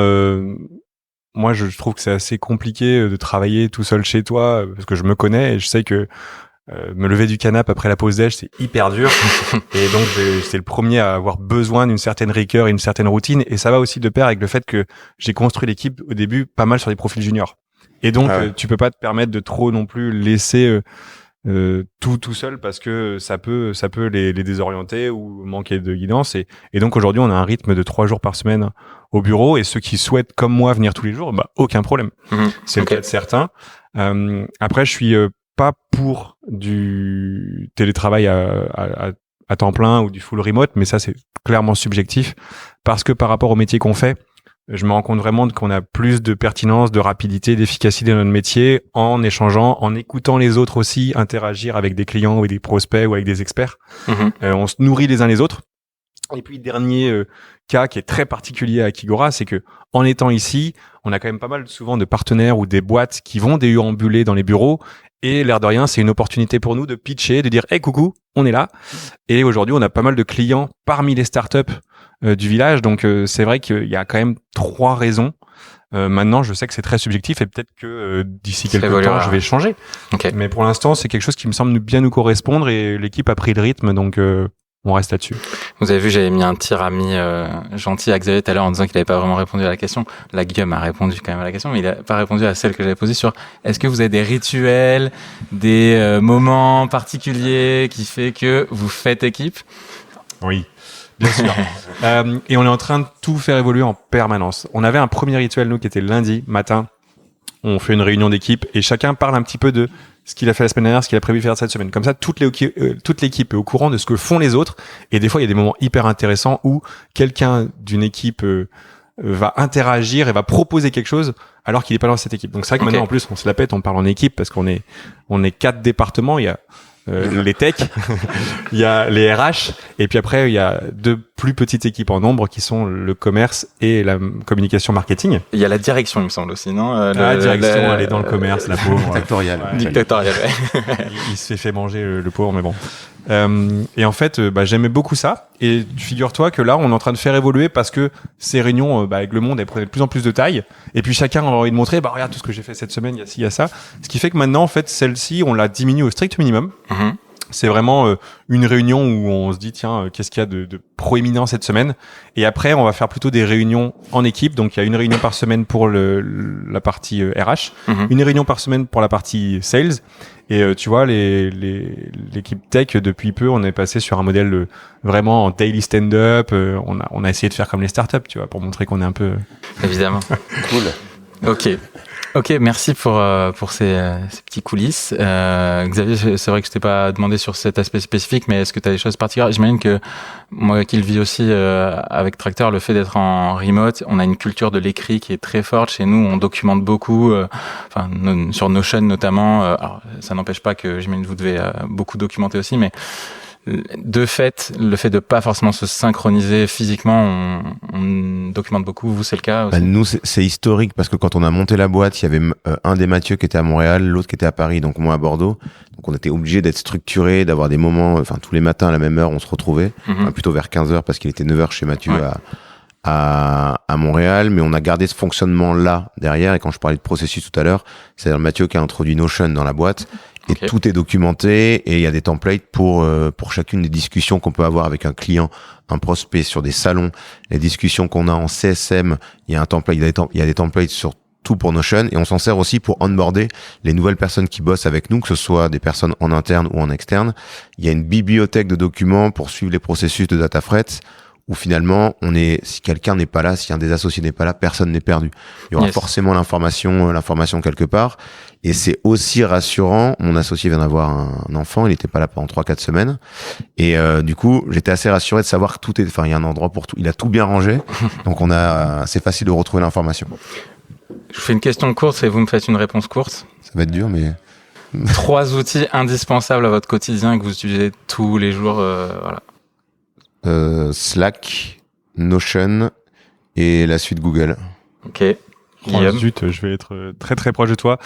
moi je trouve que c'est assez compliqué de travailler tout seul chez toi parce que je me connais et je sais que me lever du canapé après la pause déj, c'est hyper dur. Et donc, c'est le premier à avoir besoin d'une certaine rigueur et une certaine routine. Et ça va aussi de pair avec le fait que j'ai construit l'équipe au début pas mal sur des profils juniors. Et donc, tu peux pas te permettre de trop non plus laisser tout seul parce que ça peut les désorienter ou manquer de guidance. Et donc, aujourd'hui, on a un rythme de 3 jours par semaine au bureau. Et ceux qui souhaitent, comme moi, venir tous les jours, aucun problème. C'est le cas de certains. Après, je suis pas pour du télétravail à temps plein ou du full remote, mais ça c'est clairement subjectif parce que par rapport au métier qu'on fait, je me rends compte vraiment qu'on a plus de pertinence, de rapidité, d'efficacité dans notre métier en échangeant, en écoutant les autres aussi, interagir avec des clients ou avec des prospects ou avec des experts. On se nourrit les uns les autres. Et puis dernier cas qui est très particulier à Akigora, c'est que en étant ici, on a quand même pas mal souvent de partenaires ou des boîtes qui vont déambuler dans les bureaux. Et l'air de rien, c'est une opportunité pour nous de pitcher, de dire « Hey, coucou, on est là ». Et aujourd'hui, on a pas mal de clients parmi les startups du village. Donc, c'est vrai qu'il y a quand même 3 raisons. Maintenant, je sais que c'est très subjectif et peut-être que d'ici quelques temps, je vais changer. Okay. Mais pour l'instant, c'est quelque chose qui me semble bien nous correspondre et l'équipe a pris le rythme. Donc, on reste là-dessus. Vous avez vu, j'avais mis un tir ami gentil à Xavier tout à l'heure en disant qu'il n'avait pas vraiment répondu à la question. Là, Guillaume a répondu quand même à la question, mais il n'a pas répondu à celle que j'avais posée sur est-ce que vous avez des rituels, des moments particuliers qui fait que vous faites équipe? Oui. Bien sûr. Et on est en train de tout faire évoluer en permanence. On avait un premier rituel, nous, qui était lundi matin. On fait une réunion d'équipe et chacun parle un petit peu de ce qu'il a fait la semaine dernière, ce qu'il a prévu faire cette semaine. Comme ça, toute l'équipe est au courant de ce que font les autres. Et des fois, il y a des moments hyper intéressants où quelqu'un d'une équipe va interagir et va proposer quelque chose alors qu'il est pas dans cette équipe. Donc c'est vrai que maintenant, en plus, on se la pète, on parle en équipe parce qu'on est 4 départements. Il y a les techs, il y a les RH, et puis après il y a 2 plus petites équipes en nombre qui sont le commerce et la communication marketing. Il y a la direction, il me semble aussi, non? La direction, elle est dans le commerce, la pauvre. Dictatorial. Ouais. Dictatorial. Il se fait manger le pauvre, mais bon. Et en fait, j'aimais beaucoup ça. Et figure-toi que là, on est en train de faire évoluer parce que ces réunions avec le monde, elles prenaient de plus en plus de taille. Et puis chacun a envie de montrer, regarde tout ce que j'ai fait cette semaine, il y a ci, il y a ça. Ce qui fait que maintenant, en fait, celle-ci, on l'a diminue au strict minimum. Mm-hmm. C'est vraiment une réunion où on se dit, tiens, qu'est-ce qu'il y a de proéminent cette semaine? Et après, on va faire plutôt des réunions en équipe. Donc, il y a une réunion par semaine pour la partie RH, une réunion par semaine pour la partie sales. Et tu vois, l'équipe tech, depuis peu, on est passé sur un modèle vraiment en daily stand-up. On a essayé de faire comme les startups, tu vois, pour montrer qu'on est un peu... Évidemment. Cool. Ok, merci pour ces petits coulisses. Xavier, c'est vrai que je t'ai pas demandé sur cet aspect spécifique, mais est-ce que tu as des choses particulières? J'imagine que moi qui le vis aussi avec Tracteur, le fait d'être en remote, on a une culture de l'écrit qui est très forte chez nous. On documente beaucoup, sur Notion notamment. Alors, ça n'empêche pas que j'imagine que vous devez beaucoup documenter aussi, mais de fait, le fait de pas forcément se synchroniser physiquement, on documente beaucoup. Vous, c'est le cas aussi? Nous, c'est historique parce que quand on a monté la boîte, il y avait un des Mathieu qui était à Montréal, l'autre qui était à Paris, donc moi à Bordeaux. Donc on était obligé d'être structuré, d'avoir des moments, tous les matins à la même heure, on se retrouvait, plutôt vers 15h parce qu'il était 9h chez Mathieu à Montréal, mais on a gardé ce fonctionnement-là derrière. Et quand je parlais de processus tout à l'heure, c'est-à-dire Mathieu qui a introduit Notion dans la boîte. Et tout est documenté et il y a des templates pour chacune des discussions qu'on peut avoir avec un client, un prospect sur des salons, les discussions qu'on a en CSM, il y a un template, il y a des templates sur tout pour Notion et on s'en sert aussi pour onboarder les nouvelles personnes qui bossent avec nous, que ce soit des personnes en interne ou en externe. Il y a une bibliothèque de documents pour suivre les processus de DataFret où finalement si quelqu'un n'est pas là, si un des associés n'est pas là, personne n'est perdu. Il y aura forcément l'information quelque part. Et c'est aussi rassurant. Mon associé vient d'avoir un enfant, il était pas là pendant 3-4 semaines. Et du coup, j'étais assez rassuré de savoir que tout est, il y a un endroit pour tout. Il a tout bien rangé. Donc c'est facile de retrouver l'information. Je vous fais une question courte et vous me faites une réponse courte. Ça va être dur, mais 3 outils indispensables à votre quotidien que vous utilisez tous les jours, voilà. Slack, Notion et la suite Google. Ok. Zut, je vais être très très proche de toi.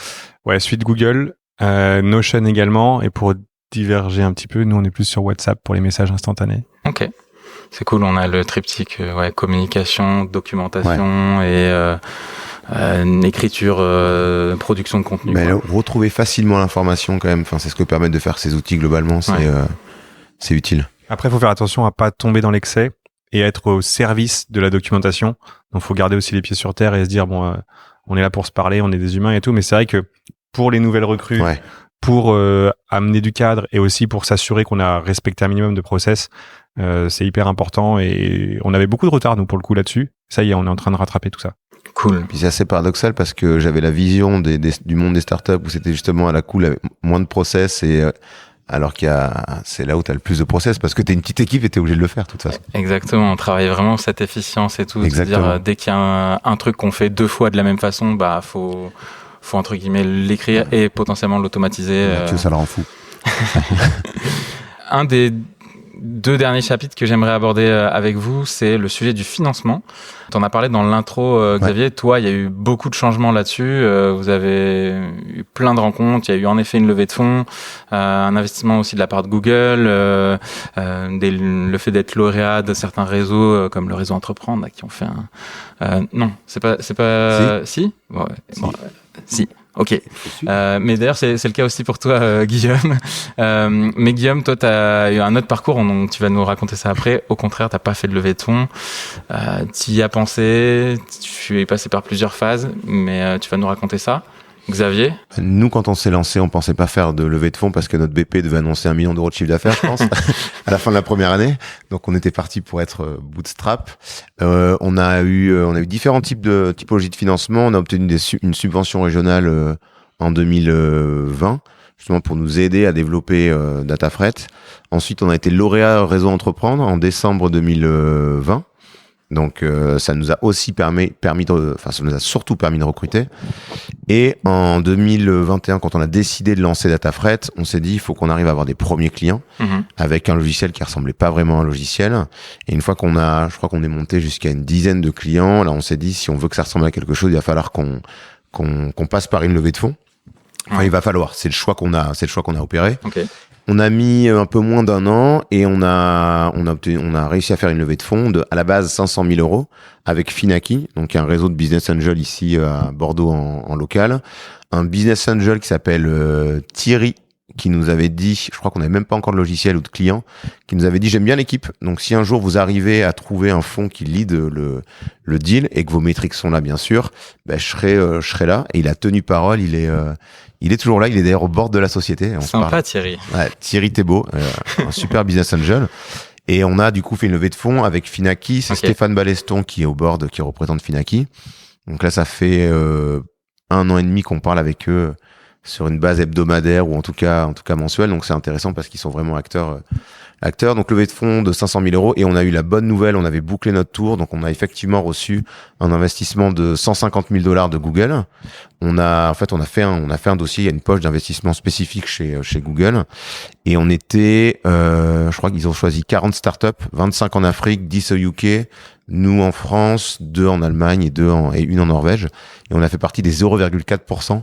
Ouais, suite Google, Notion également. Et pour diverger un petit peu, nous on est plus sur WhatsApp pour les messages instantanés. Ok. C'est cool, on a le triptyque communication, documentation et écriture, production de contenu. Mais retrouver facilement l'information quand même, c'est ce que permettent de faire ces outils globalement, c'est utile. Après, il faut faire attention à pas tomber dans l'excès et être au service de la documentation. Donc, faut garder aussi les pieds sur terre et se dire, on est là pour se parler, on est des humains et tout. Mais c'est vrai que pour les nouvelles recrues, pour amener du cadre et aussi pour s'assurer qu'on a respecté un minimum de process, c'est hyper important. Et on avait beaucoup de retard, nous, pour le coup, là-dessus. Ça y est, on est en train de rattraper tout ça. Cool. Puis c'est assez paradoxal parce que j'avais la vision du monde des startups où c'était justement à la cool, avec moins de process et... alors c'est là où tu as le plus de process parce que tu es une petite équipe et tu es obligé de le faire de toute façon. Exactement, on travaille vraiment cette efficience et tout. Exactement. C'est-à-dire, dès qu'il y a un truc qu'on fait 2 fois de la même façon, faut entre guillemets l'écrire et potentiellement l'automatiser. Mathieu, ça le rend fou. Un des 2 derniers chapitres que j'aimerais aborder avec vous, c'est le sujet du financement. T'en as parlé dans l'intro, Xavier. Toi, il y a eu beaucoup de changements là-dessus. Vous avez eu plein de rencontres. Il y a eu en effet une levée de fonds, un investissement aussi de la part de Google, le fait d'être lauréat de certains réseaux comme le réseau Entreprendre qui ont fait non, c'est pas si. Bon, si. Ok. Mais d'ailleurs, c'est le cas aussi pour toi, Guillaume. Mais Guillaume, toi, tu as eu un autre parcours, donc tu vas nous raconter ça après. Au contraire, tu n'as pas fait de levée de fonds. Tu y as pensé, tu es passé par plusieurs phases, mais tu vas nous raconter ça. Xavier? Nous, quand on s'est lancé, on pensait pas faire de levée de fonds parce que notre BP devait annoncer 1 million d'euros de chiffre d'affaires, je pense, à la fin de la première année. Donc, on était parti pour être bootstrap. On a eu différents typologies de financement. On a obtenu une subvention régionale en 2020, justement pour nous aider à développer Datafret. Ensuite, on a été lauréat Réseau Entreprendre en décembre 2020. Donc ça nous a aussi ça nous a surtout permis de recruter. Et en 2021, quand on a décidé de lancer Datafret, on s'est dit il faut qu'on arrive à avoir des premiers clients avec un logiciel qui ressemblait pas vraiment à un logiciel. Et une fois je crois qu'on est monté jusqu'à une dizaine de clients, là on s'est dit si on veut que ça ressemble à quelque chose, il va falloir qu'on passe par une levée de fonds. Enfin, il va falloir, c'est le choix qu'on a opéré. Okay. On a mis un peu moins d'1 an et on a réussi à faire une levée de fonds à la base 500 000 euros avec Finaki, donc un réseau de business angel ici à Bordeaux en local. Un business angel qui s'appelle Thierry, qui nous avait dit, je crois qu'on n'avait même pas encore de logiciel ou de client, qui nous avait dit j'aime bien l'équipe, donc si un jour vous arrivez à trouver un fonds qui lead le deal et que vos métriques sont là bien sûr, ben je serai là. Et il a tenu parole, il est toujours là, il est d'ailleurs au bord de la société. Sympa Thierry. Ouais, Thierry Thébault, un super business angel. Et on a du coup fait une levée de fonds avec Finaki, c'est Stéphane Baleston qui est au board, qui représente Finaki. Donc là ça fait 1 an et demi qu'on parle avec eux sur une base hebdomadaire ou en tout cas mensuelle. Donc c'est intéressant parce qu'ils sont vraiment acteurs. Donc levée de fonds de 500 000 euros et on a eu la bonne nouvelle, on avait bouclé notre tour, donc on a effectivement reçu un investissement de 150 000 $ de Google. On a fait un dossier, il y a une poche d'investissement spécifique chez Google et on était, je crois qu'ils ont choisi 40 startups, 25 en Afrique, 10 au UK, nous en France, 2 en Allemagne et une en Norvège. Et on a fait partie des 0,4%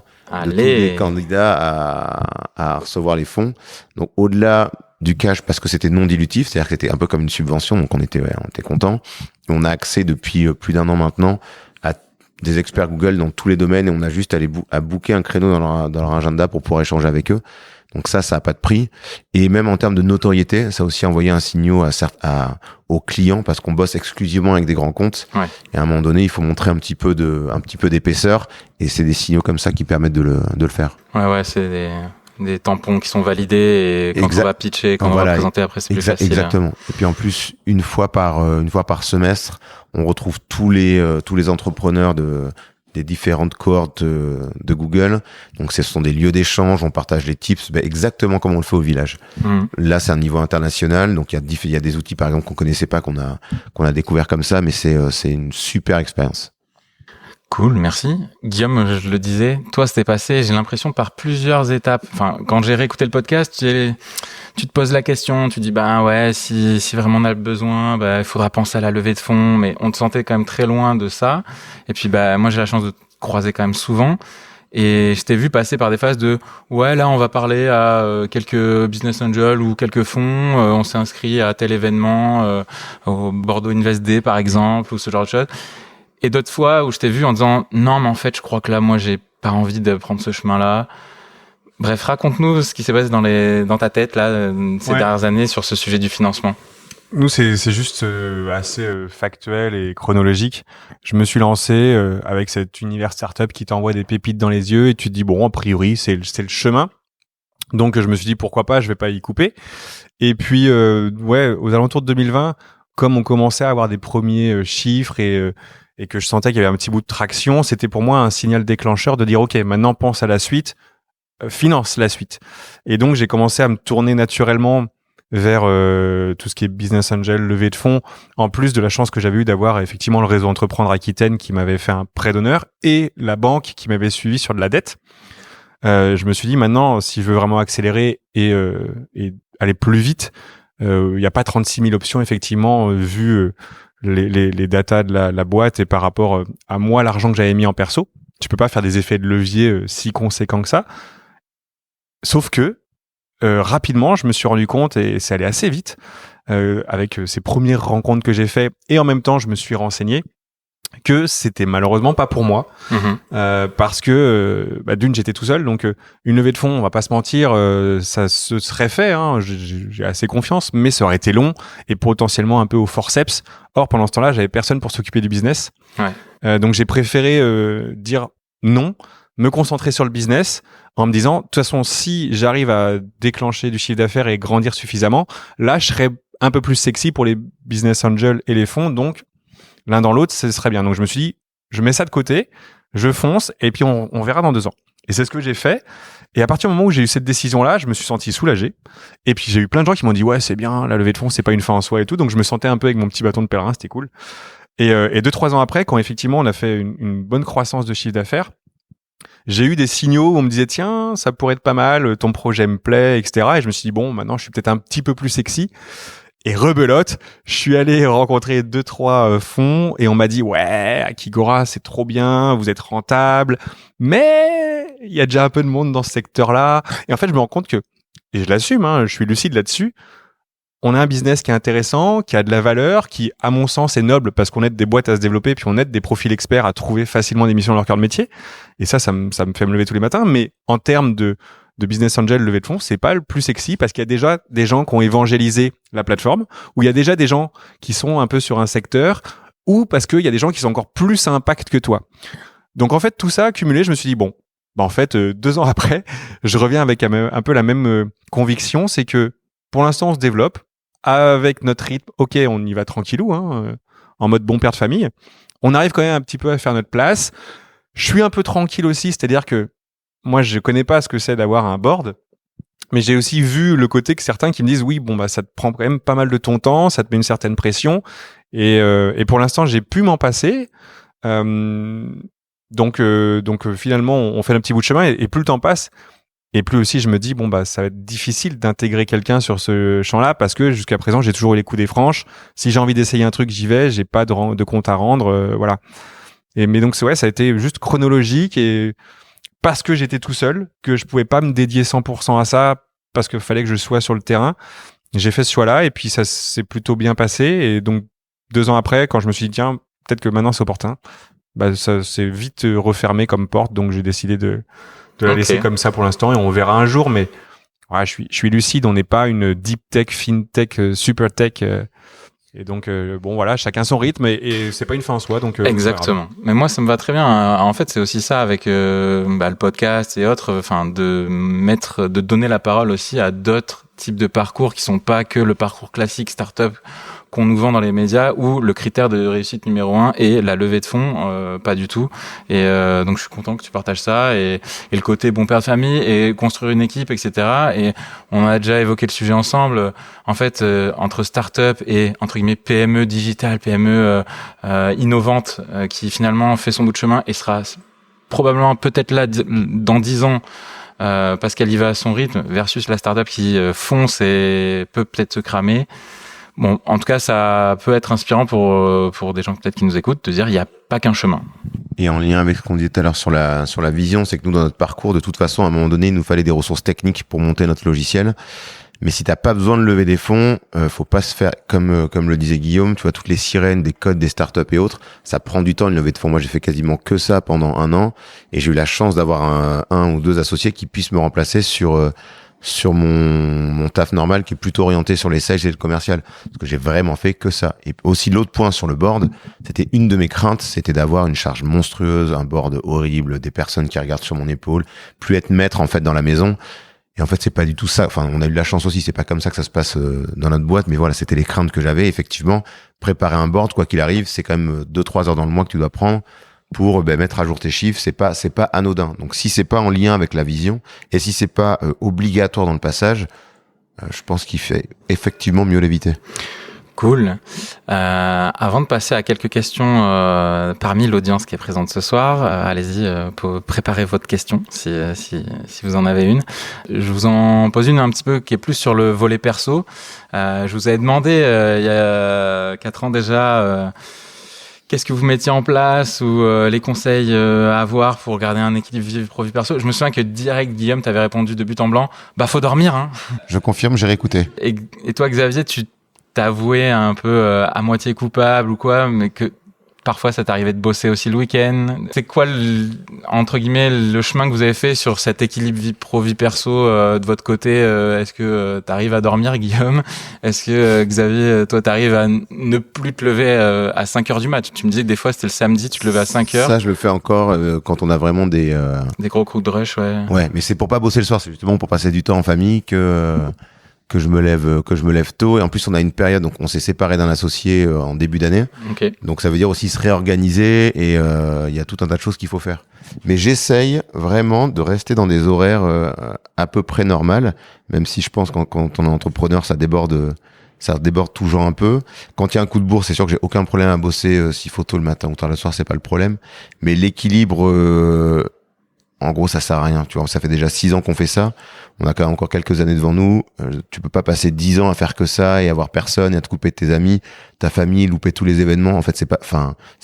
de tous les candidats à recevoir les fonds. Donc au-delà du cash parce que c'était non dilutif, c'est-à-dire que c'était un peu comme une subvention, donc on était content. On a accès depuis plus d'1 an maintenant à des experts Google dans tous les domaines et on a juste à booker un créneau dans leur agenda pour pouvoir échanger avec eux. Donc ça a pas de prix. Et même en termes de notoriété, ça a aussi envoyé un signal aux clients parce qu'on bosse exclusivement avec des grands comptes. Ouais. Et à un moment donné, il faut montrer un petit peu d'épaisseur et c'est des signaux comme ça qui permettent de le faire. Ouais, c'est des tampons qui sont validés et quand on va pitcher, quand on va présenter après, c'est plus facile. Exactement. Et puis en plus, une fois par semestre, on retrouve tous les entrepreneurs des différentes cohortes de Google. Donc ce sont des lieux d'échange, on partage les tips, exactement comme on le fait au village. Là, c'est un niveau international, donc il y a des outils par exemple qu'on connaissait pas, qu'on a découvert comme ça, mais c'est une super expérience. Cool, merci. Guillaume, je le disais, toi, c'était passé, j'ai l'impression, par plusieurs étapes. Enfin, quand j'ai réécouté le podcast, tu te poses la question, tu dis, si vraiment on a le besoin, il faudra penser à la levée de fonds, mais on te sentait quand même très loin de ça. Et puis, moi, j'ai la chance de te croiser quand même souvent. Et je t'ai vu passer par des phases de, là, on va parler à quelques business angels ou quelques fonds, on s'est inscrit à tel événement, au Bordeaux Invest Day, par exemple, ou ce genre de choses. Et d'autres fois où je t'ai vu en disant non mais en fait je crois que là moi j'ai pas envie de prendre ce chemin-là. Bref, raconte-nous ce qui s'est passé dans ta tête là ces dernières années sur ce sujet du financement. Nous c'est juste assez factuel et chronologique. Je me suis lancé avec cet univers startup qui t'envoie des pépites dans les yeux et tu te dis bon a priori c'est le chemin. Donc je me suis dit pourquoi pas, je vais pas y couper. Et puis aux alentours de 2020, comme on commençait à avoir des premiers chiffres et que je sentais qu'il y avait un petit bout de traction, c'était pour moi un signal déclencheur de dire ok, maintenant pense à la suite, finance la suite. Et donc j'ai commencé à me tourner naturellement vers tout ce qui est business angel, levée de fonds, en plus de la chance que j'avais eu d'avoir effectivement le réseau Entreprendre Aquitaine qui m'avait fait un prêt d'honneur et la banque qui m'avait suivi sur de la dette. Je me suis dit maintenant, si je veux vraiment accélérer et aller plus vite, il n'y a pas 36 000 options effectivement vu les datas de la boîte et par rapport à moi l'argent que j'avais mis en perso. Tu peux pas faire des effets de levier si conséquents que ça. Sauf que rapidement, je me suis rendu compte et c'est allé assez vite avec ces premières rencontres que j'ai fait et en même temps, je me suis renseigné que c'était malheureusement pas pour moi parce que d'une j'étais tout seul donc une levée de fonds on va pas se mentir ça se serait fait j'ai assez confiance mais ça aurait été long et potentiellement un peu au forceps. Or pendant ce temps-là j'avais personne pour s'occuper du business donc j'ai préféré dire non me concentrer sur le business en me disant, de toute façon, si j'arrive à déclencher du chiffre d'affaires et grandir suffisamment, là, je serai un peu plus sexy pour les business angels et les fonds. Donc, l'un dans l'autre, ce serait bien. Donc, je me suis dit, je mets ça de côté, je fonce et puis on verra dans 2 ans. Et c'est ce que j'ai fait. Et à partir du moment où j'ai eu cette décision-là, je me suis senti soulagé. Et puis, j'ai eu plein de gens qui m'ont dit, ouais, c'est bien, la levée de fonds, c'est pas une fin en soi et tout. Donc, je me sentais un peu avec mon petit bâton de pèlerin, c'était cool. Et 2-3 ans après, quand effectivement, on a fait une bonne croissance de chiffre d'affaires, j'ai eu des signaux où on me disait, tiens, ça pourrait être pas mal, ton projet me plaît, etc. Et je me suis dit, bon, maintenant, je suis peut-être un petit peu plus sexy. Et rebelote, je suis allé rencontrer 2-3 fonds et on m'a dit, ouais, Akigora, c'est trop bien, vous êtes rentable, mais il y a déjà un peu de monde dans ce secteur-là. Et en fait, je me rends compte que, et je l'assume, je suis lucide là-dessus, on a un business qui est intéressant, qui a de la valeur, qui, à mon sens, est noble parce qu'on aide des boîtes à se développer, puis on aide des profils experts à trouver facilement des missions dans leur cœur de métier. Et ça me fait me lever tous les matins. Mais en termes de business angel, levée de fonds, c'est pas le plus sexy parce qu'il y a déjà des gens qui ont évangélisé la plateforme, ou il y a déjà des gens qui sont un peu sur un secteur, ou parce qu'il y a des gens qui sont encore plus à impact que toi. Donc en fait, tout ça accumulé, je me suis dit, bon, en fait, 2 ans après, je reviens avec un peu la même conviction, c'est que pour l'instant, on se développe avec notre rythme. Ok, on y va tranquillou, en mode bon père de famille. On arrive quand même un petit peu à faire notre place. Je suis un peu tranquille aussi, c'est-à-dire que moi, je connais pas ce que c'est d'avoir un board, mais j'ai aussi vu le côté que certains qui me disent, oui, bon, ça te prend quand même pas mal de ton temps, ça te met une certaine pression. Et pour l'instant, j'ai pu m'en passer. Donc finalement, on fait un petit bout de chemin et plus le temps passe, et plus aussi je me dis, ça va être difficile d'intégrer quelqu'un sur ce champ-là parce que jusqu'à présent, j'ai toujours eu les coups des franches. Si j'ai envie d'essayer un truc, j'y vais, j'ai pas de compte à rendre, voilà. Mais donc, ça a été juste chronologique et parce que j'étais tout seul, que je pouvais pas me dédier 100% à ça parce qu'il fallait que je sois sur le terrain. J'ai fait ce choix-là et puis ça s'est plutôt bien passé. Et donc, 2 ans après, quand je me suis dit, tiens, peut-être que maintenant c'est opportun, ça s'est vite refermé comme porte. Donc, j'ai décidé de la laisser comme ça pour l'instant et on verra un jour. Mais ouais, je suis lucide. On n'est pas une deep tech, fintech, super tech. Et donc, voilà, chacun son rythme et c'est pas une fin en soi. Donc, exactement. Mais moi, ça me va très bien. En fait, c'est aussi ça avec le podcast et autres, de donner la parole aussi à d'autres types de parcours qui sont pas que le parcours classique startup qu'on nous vend dans les médias où le critère de réussite numéro 1 est la levée de fonds, pas du tout. Et donc je suis content que tu partages ça et le côté bon père de famille et construire une équipe, etc. Et on a déjà évoqué le sujet ensemble. En fait, entre start-up et entre guillemets PME digitale, PME innovante, qui finalement fait son bout de chemin et sera probablement peut-être là dans 10 ans. Parce qu'elle y va à son rythme versus la startup qui fonce et peut peut-être se cramer. Bon, en tout cas, ça peut être inspirant pour des gens peut-être qui nous écoutent de dire il n'y a pas qu'un chemin. Et en lien avec ce qu'on disait tout à l'heure sur la vision, c'est que nous, dans notre parcours, de toute façon, à un moment donné, il nous fallait des ressources techniques pour monter notre logiciel. Mais si t'as pas besoin de lever des fonds, faut pas se faire comme le disait Guillaume, tu vois, toutes les sirènes des codes des startups et autres, ça prend du temps une levée de fonds. Moi, j'ai fait quasiment que ça pendant 1 an et j'ai eu la chance d'avoir un ou 2 associés qui puissent me remplacer sur mon taf normal qui est plutôt orienté sur les sales et le commercial. Parce que j'ai vraiment fait que ça. Et aussi l'autre point sur le board, c'était une de mes craintes, c'était d'avoir une charge monstrueuse, un board horrible, des personnes qui regardent sur mon épaule, plus être maître en fait dans la maison. Et en fait, c'est pas du tout ça. Enfin, on a eu de la chance aussi. C'est pas comme ça que ça se passe dans notre boîte. Mais voilà, c'était les craintes que j'avais. Effectivement, préparer un board, quoi qu'il arrive, c'est quand même 2-3 heures dans le mois que tu dois prendre pour mettre à jour tes chiffres. C'est pas anodin. Donc, si c'est pas en lien avec la vision et si c'est pas obligatoire dans le passage, je pense qu'il fait effectivement mieux l'éviter. Cool. Avant de passer à quelques questions parmi l'audience qui est présente ce soir, allez-y, pour préparer votre question si vous en avez une. Je vous en pose une un petit peu qui est plus sur le volet perso. Je vous avais demandé il y a 4 ans déjà qu'est-ce que vous mettiez en place ou les conseils à avoir pour garder un équilibre vie pro vie perso. Je me souviens que direct, Guillaume, t'avais répondu de but en blanc, faut dormir, hein. Je confirme, j'ai réécouté. Et toi, Xavier, tu t'avouais un peu à moitié coupable ou quoi, mais que parfois ça t'arrivait de bosser aussi le week-end. C'est quoi, entre guillemets, le chemin que vous avez fait sur cet équilibre vie pro, vie perso de votre côté? Est-ce que t'arrives à dormir, Guillaume? Est-ce que Xavier, toi, t'arrives à ne plus te lever à 5h du mat? Tu me disais que des fois c'était le samedi, tu te levais à 5h. Ça, je le fais encore quand on a vraiment des gros coups de rush, ouais. Ouais, mais c'est pour pas bosser le soir, c'est justement pour passer du temps en famille que je me lève tôt. Et en plus, on a une période, donc on s'est séparé d'un associé en début d'année. Okay. Donc ça veut dire aussi se réorganiser et il y a tout un tas de choses qu'il faut faire. Mais j'essaye vraiment de rester dans des horaires à peu près normales, même si je pense quand on est entrepreneur, ça déborde toujours un peu. Quand il y a un coup de bourse, c'est sûr que j'ai aucun problème à bosser s'il faut tôt le matin ou tard le soir, c'est pas le problème. Mais l'équilibre, en gros, ça sert à rien. Tu vois, ça fait déjà 6 ans qu'on fait ça. On a quand même encore quelques années devant nous. Tu peux pas passer 10 ans à faire que ça et avoir personne et à te couper de tes amis, ta famille, louper tous les événements. En fait, c'est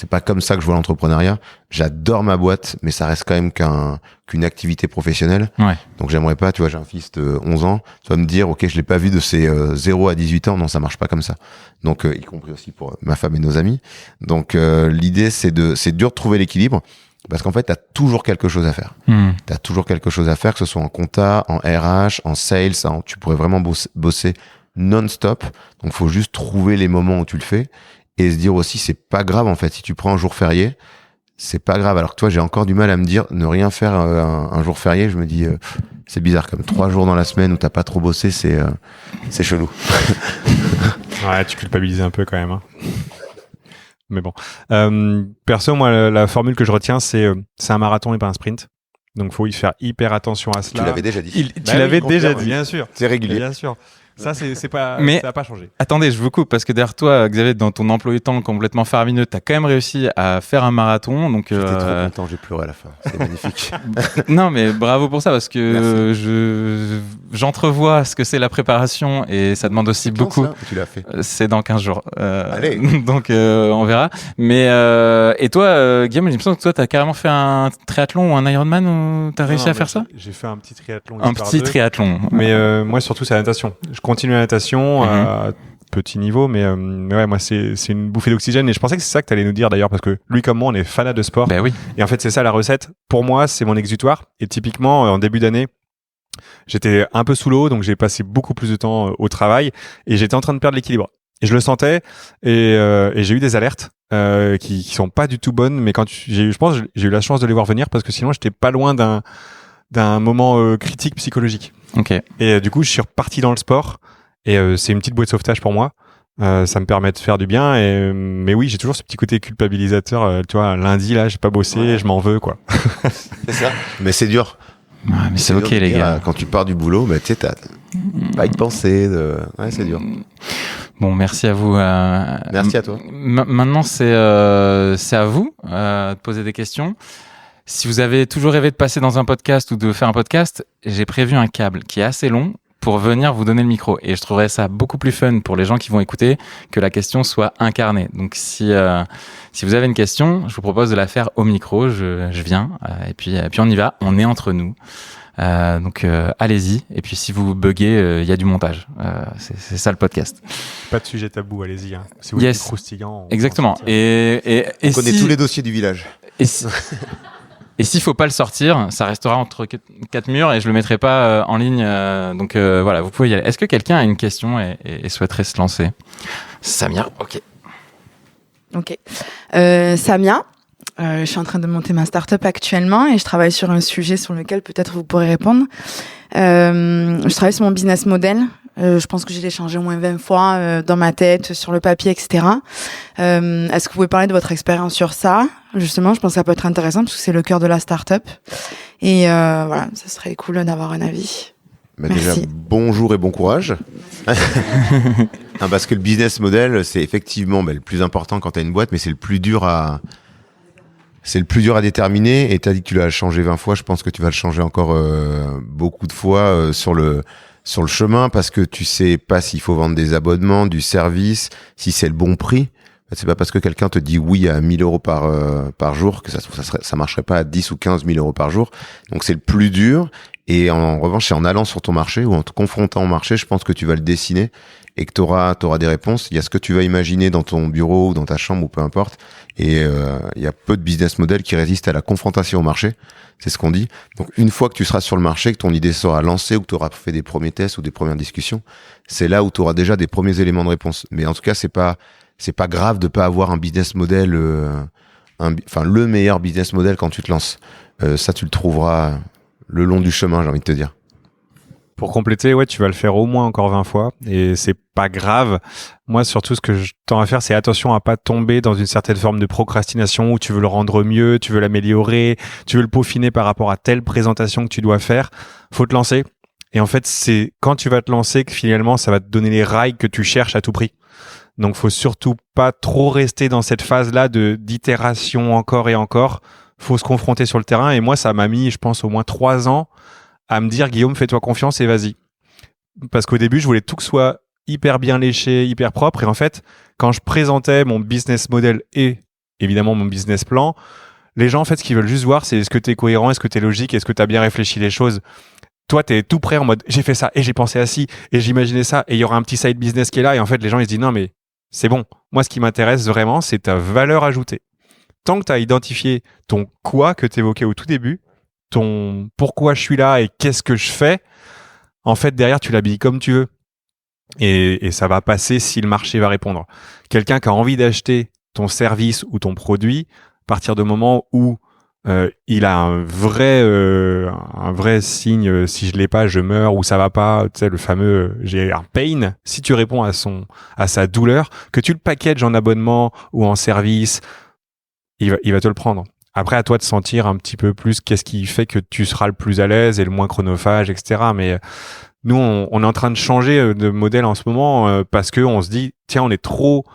pas comme ça que je vois l'entrepreneuriat. J'adore ma boîte, mais ça reste quand même qu'une activité professionnelle. Ouais. Donc j'aimerais pas, tu vois, j'ai un fils de 11 ans, tu vas me dire, ok, je l'ai pas vu de ses 0 à 18 ans. Non, ça marche pas comme ça. Donc, y compris aussi pour ma femme et nos amis. Donc, l'idée, c'est dur de trouver l'équilibre. Parce qu'en fait, t'as toujours quelque chose à faire. T'as toujours quelque chose à faire, que ce soit en compta, en RH, en sales, tu pourrais vraiment bosser non-stop. Donc, faut juste trouver les moments où tu le fais et se dire aussi, c'est pas grave, en fait. Si tu prends un jour férié, c'est pas grave. Alors que toi, j'ai encore du mal à me dire, ne rien faire un jour férié, je me dis, c'est bizarre, comme 3 jours dans la semaine où t'as pas trop bossé, c'est chelou. Ouais, tu culpabilises un peu quand même, hein. Mais bon. Perso, moi, la formule que je retiens, c'est un marathon et pas un sprint. Donc, faut y faire hyper attention à cela. Tu l'avais déjà dit. Tu l'avais déjà dit, bien sûr. C'est régulier. Bien sûr. Ça, c'est pas, Mais ça n'a pas changé. Attendez, je vous coupe parce que derrière toi, Xavier, dans ton emploi du temps complètement faramineux, t'as quand même réussi à faire un marathon. Donc, j'étais trop content, j'ai pleuré à la fin. C'est magnifique. Non, mais bravo pour ça parce que j'entrevois ce que c'est la préparation et ça demande aussi beaucoup. Ça, tu l'as fait. C'est dans 15 jours. Allez. Donc, on verra. Mais, et toi, Guillaume, j'ai l'impression que toi, t'as carrément fait un triathlon ou un Ironman ou t'as réussi à faire ça? J'ai fait un petit triathlon. Un petit triathlon. Mais moi, surtout, c'est la natation. Je continue la natation à petit niveau, mais ouais, moi, c'est une bouffée d'oxygène. Et je pensais que c'est ça que tu allais nous dire d'ailleurs, parce que lui comme moi, on est fanat de sport. Ben oui. Et en fait, c'est ça la recette. Pour moi, c'est mon exutoire. Et typiquement, en début d'année, j'étais un peu sous l'eau, donc j'ai passé beaucoup plus de temps au travail et j'étais en train de perdre l'équilibre. Et je le sentais et j'ai eu des alertes qui sont pas du tout bonnes, mais je pense que j'ai eu la chance de les voir venir parce que sinon, j'étais pas loin d'un moment critique psychologique. Ok. Et du coup, je suis reparti dans le sport et c'est une petite bouée de sauvetage pour moi. Ça me permet de faire du bien mais oui, j'ai toujours ce petit côté culpabilisateur. Tu vois, lundi là, j'ai pas bossé, je m'en veux quoi. C'est ça. Mais c'est dur. Ouais, mais c'est ok les gars. Quand tu pars du boulot, bah, tu sais, t'as pas de pensée. Ouais, c'est dur. Bon, merci à vous. Merci à toi. Maintenant, c'est à vous de poser des questions. Si vous avez toujours rêvé de passer dans un podcast ou de faire un podcast, j'ai prévu un câble qui est assez long pour venir vous donner le micro. Et je trouverais ça beaucoup plus fun pour les gens qui vont écouter que la question soit incarnée. Donc, si vous avez une question, je vous propose de la faire au micro. Je viens et puis on y va. On est entre nous. Donc, allez-y. Et puis, si vous buguez, il y a du montage. C'est ça le podcast. Pas de sujet tabou, allez-y. Hein. Si vous êtes croustillant. Exactement. Et on connaît tous les dossiers du village. Et s'il faut pas le sortir, ça restera entre 4 murs et je le mettrai pas en ligne. Donc voilà, vous pouvez y aller. Est-ce que quelqu'un a une question et souhaiterait se lancer? Samia, ok. Ok. Samia, je suis en train de monter ma start-up actuellement et je travaille sur un sujet sur lequel peut-être vous pourrez répondre. Je travaille sur mon business model. Je pense que j'ai changé au moins 20 fois dans ma tête, sur le papier, etc. Est-ce que vous pouvez parler de votre expérience sur ça? Justement, je pense que ça peut être intéressant parce que c'est le cœur de la start-up. Et voilà, ça serait cool d'avoir un avis. Bah déjà, bonjour et bon courage. Parce que le business model, c'est effectivement le plus important quand tu as une boîte, mais c'est le plus dur à déterminer. Et tu as dit que tu l'as changé 20 fois. Je pense que tu vas le changer encore beaucoup de fois sur le chemin parce que tu sais pas s'il faut vendre des abonnements, du service, si c'est le bon prix. C'est pas parce que quelqu'un te dit oui à 1 000 euros par jour que ça marcherait pas à 10 ou 15 000 euros par jour. Donc c'est le plus dur. Et en revanche, c'est en allant sur ton marché ou en te confrontant au marché, je pense que tu vas le dessiner et que t'auras des réponses. Il y a ce que tu vas imaginer dans ton bureau ou dans ta chambre ou peu importe. Et il y a peu de business models qui résistent à la confrontation au marché. C'est ce qu'on dit. Donc, une fois que tu seras sur le marché, que ton idée sera lancée ou que tu auras fait des premiers tests ou des premières discussions, c'est là où tu auras déjà des premiers éléments de réponse. Mais en tout cas, c'est pas grave de pas avoir un business model, le meilleur business model quand tu te lances. Ça, tu le trouveras le long du chemin, j'ai envie de te dire. Pour compléter, ouais, tu vas le faire au moins encore 20 fois et c'est pas grave. Moi, surtout, ce que je tends à faire, c'est attention à pas tomber dans une certaine forme de procrastination où tu veux le rendre mieux, tu veux l'améliorer, tu veux le peaufiner par rapport à telle présentation que tu dois faire. Faut te lancer. Et en fait, c'est quand tu vas te lancer que finalement, ça va te donner les rails que tu cherches à tout prix. Donc, faut surtout pas trop rester dans cette phase-là d'itération encore et encore. Faut se confronter sur le terrain. Et moi, ça m'a mis, je pense, au moins 3 ans à me dire, Guillaume, fais-toi confiance et vas-y. Parce qu'au début, je voulais tout que soit hyper bien léché, hyper propre. Et en fait, quand je présentais mon business model et évidemment mon business plan, les gens, en fait, ce qu'ils veulent juste voir, c'est est-ce que tu es cohérent, est-ce que tu es logique, est-ce que tu as bien réfléchi les choses. Toi, tu es tout prêt en mode, j'ai fait ça et j'ai pensé à ci et j'imaginais ça et il y aura un petit side business qui est là. Et en fait, les gens, ils se disent, non, mais c'est bon. Moi, ce qui m'intéresse vraiment, c'est ta valeur ajoutée. Tant que tu as identifié ton quoi que tu évoquais au tout début, ton pourquoi je suis là et qu'est-ce que je fais, en fait, derrière, tu l'habilles comme tu veux. Et ça va passer si le marché va répondre. Quelqu'un qui a envie d'acheter ton service ou ton produit, à partir du moment où il a un vrai signe, si je l'ai pas, je meurs, ou ça va pas, tu sais, le fameux j'ai un pain, si tu réponds à sa douleur, que tu le packages en abonnement ou en service, il va te le prendre. Après, à toi de sentir un petit peu plus qu'est-ce qui fait que tu seras le plus à l'aise et le moins chronophage, etc. Mais nous, on est en train de changer de modèle en ce moment parce que on se dit, tiens, on est trop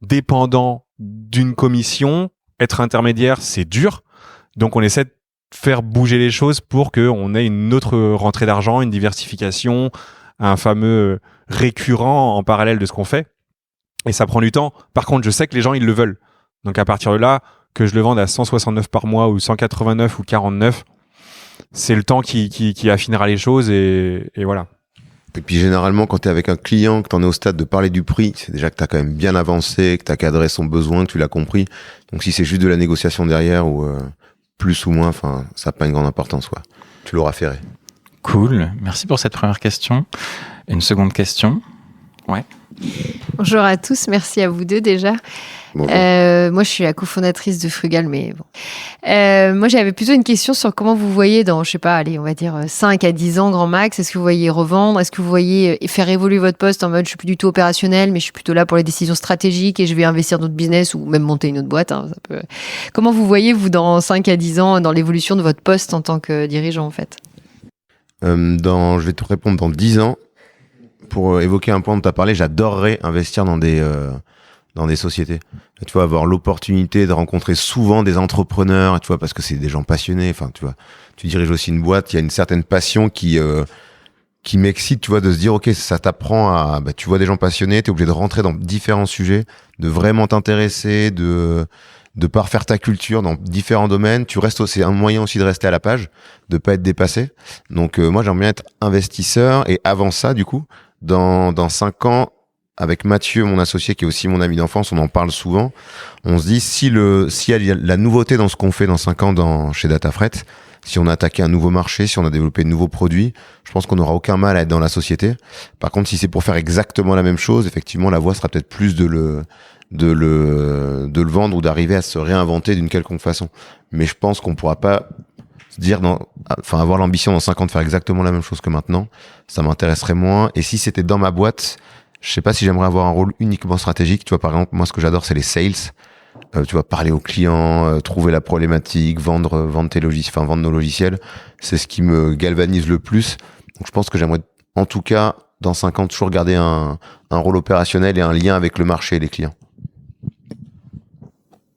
dépendant d'une commission. Être intermédiaire, c'est dur. Donc, on essaie de faire bouger les choses pour qu'on ait une autre rentrée d'argent, une diversification, un fameux récurrent en parallèle de ce qu'on fait. Et ça prend du temps. Par contre, je sais que les gens, ils le veulent. Donc, à partir de là, que je le vende à 169 par mois ou 189 ou 49, c'est le temps qui affinera les choses et voilà. Et puis généralement, quand tu es avec un client, que tu en es au stade de parler du prix, c'est déjà que tu as quand même bien avancé, que tu as cadré son besoin, que tu l'as compris. Donc si c'est juste de la négociation derrière ou plus ou moins, ça n'a pas une grande importance, quoi. Tu l'auras ferré. Cool, merci pour cette première question. Une seconde question. Ouais. Bonjour à tous, merci à vous deux déjà. Moi, je suis la cofondatrice de Frugal, mais bon. Moi, j'avais plutôt une question sur comment vous voyez dans, je sais pas, allez, on va dire 5 à 10 ans, grand max. Est-ce que vous voyez revendre? Est-ce que vous voyez faire évoluer votre poste en mode, je suis plus du tout opérationnel, mais je suis plutôt là pour les décisions stratégiques et je vais investir dans notre business ou même monter une autre boîte, hein, ça peut... Comment vous voyez, vous, dans 5 à 10 ans, dans l'évolution de votre poste en tant que dirigeant, en fait? Je vais te répondre dans 10 ans. Pour évoquer un point dont tu as parlé, j'adorerais investir dans des sociétés. Tu vois, avoir l'opportunité de rencontrer souvent des entrepreneurs, tu vois, parce que c'est des gens passionnés. Enfin, tu vois, tu diriges aussi une boîte, il y a une certaine passion qui m'excite, tu vois, de se dire, ok, ça t'apprend à, tu vois des gens passionnés, t'es obligé de rentrer dans différents sujets, de vraiment t'intéresser, de parfaire ta culture dans différents domaines. Tu restes aussi, c'est un moyen aussi de rester à la page, de pas être dépassé. Donc, moi, j'aimerais bien être investisseur et avant ça, du coup, dans 5 ans, avec Mathieu, mon associé, qui est aussi mon ami d'enfance, on en parle souvent. On se dit, s'il y a la nouveauté dans ce qu'on fait dans 5 ans chez Datafret, si on a attaqué un nouveau marché, si on a développé de nouveaux produits, je pense qu'on n'aura aucun mal à être dans la société. Par contre, si c'est pour faire exactement la même chose, effectivement, la voie sera peut-être plus de le vendre ou d'arriver à se réinventer d'une quelconque façon. Mais je pense qu'on pourra pas se dire avoir l'ambition dans 5 ans de faire exactement la même chose que maintenant. Ça m'intéresserait moins. Et si c'était dans ma boîte, je sais pas si j'aimerais avoir un rôle uniquement stratégique. Tu vois, par exemple, moi, ce que j'adore, c'est les sales. Tu vois, parler aux clients, trouver la problématique, vendre nos logiciels. C'est ce qui me galvanise le plus. Donc, je pense que j'aimerais, en tout cas, dans 5 ans, toujours garder un rôle opérationnel et un lien avec le marché et les clients.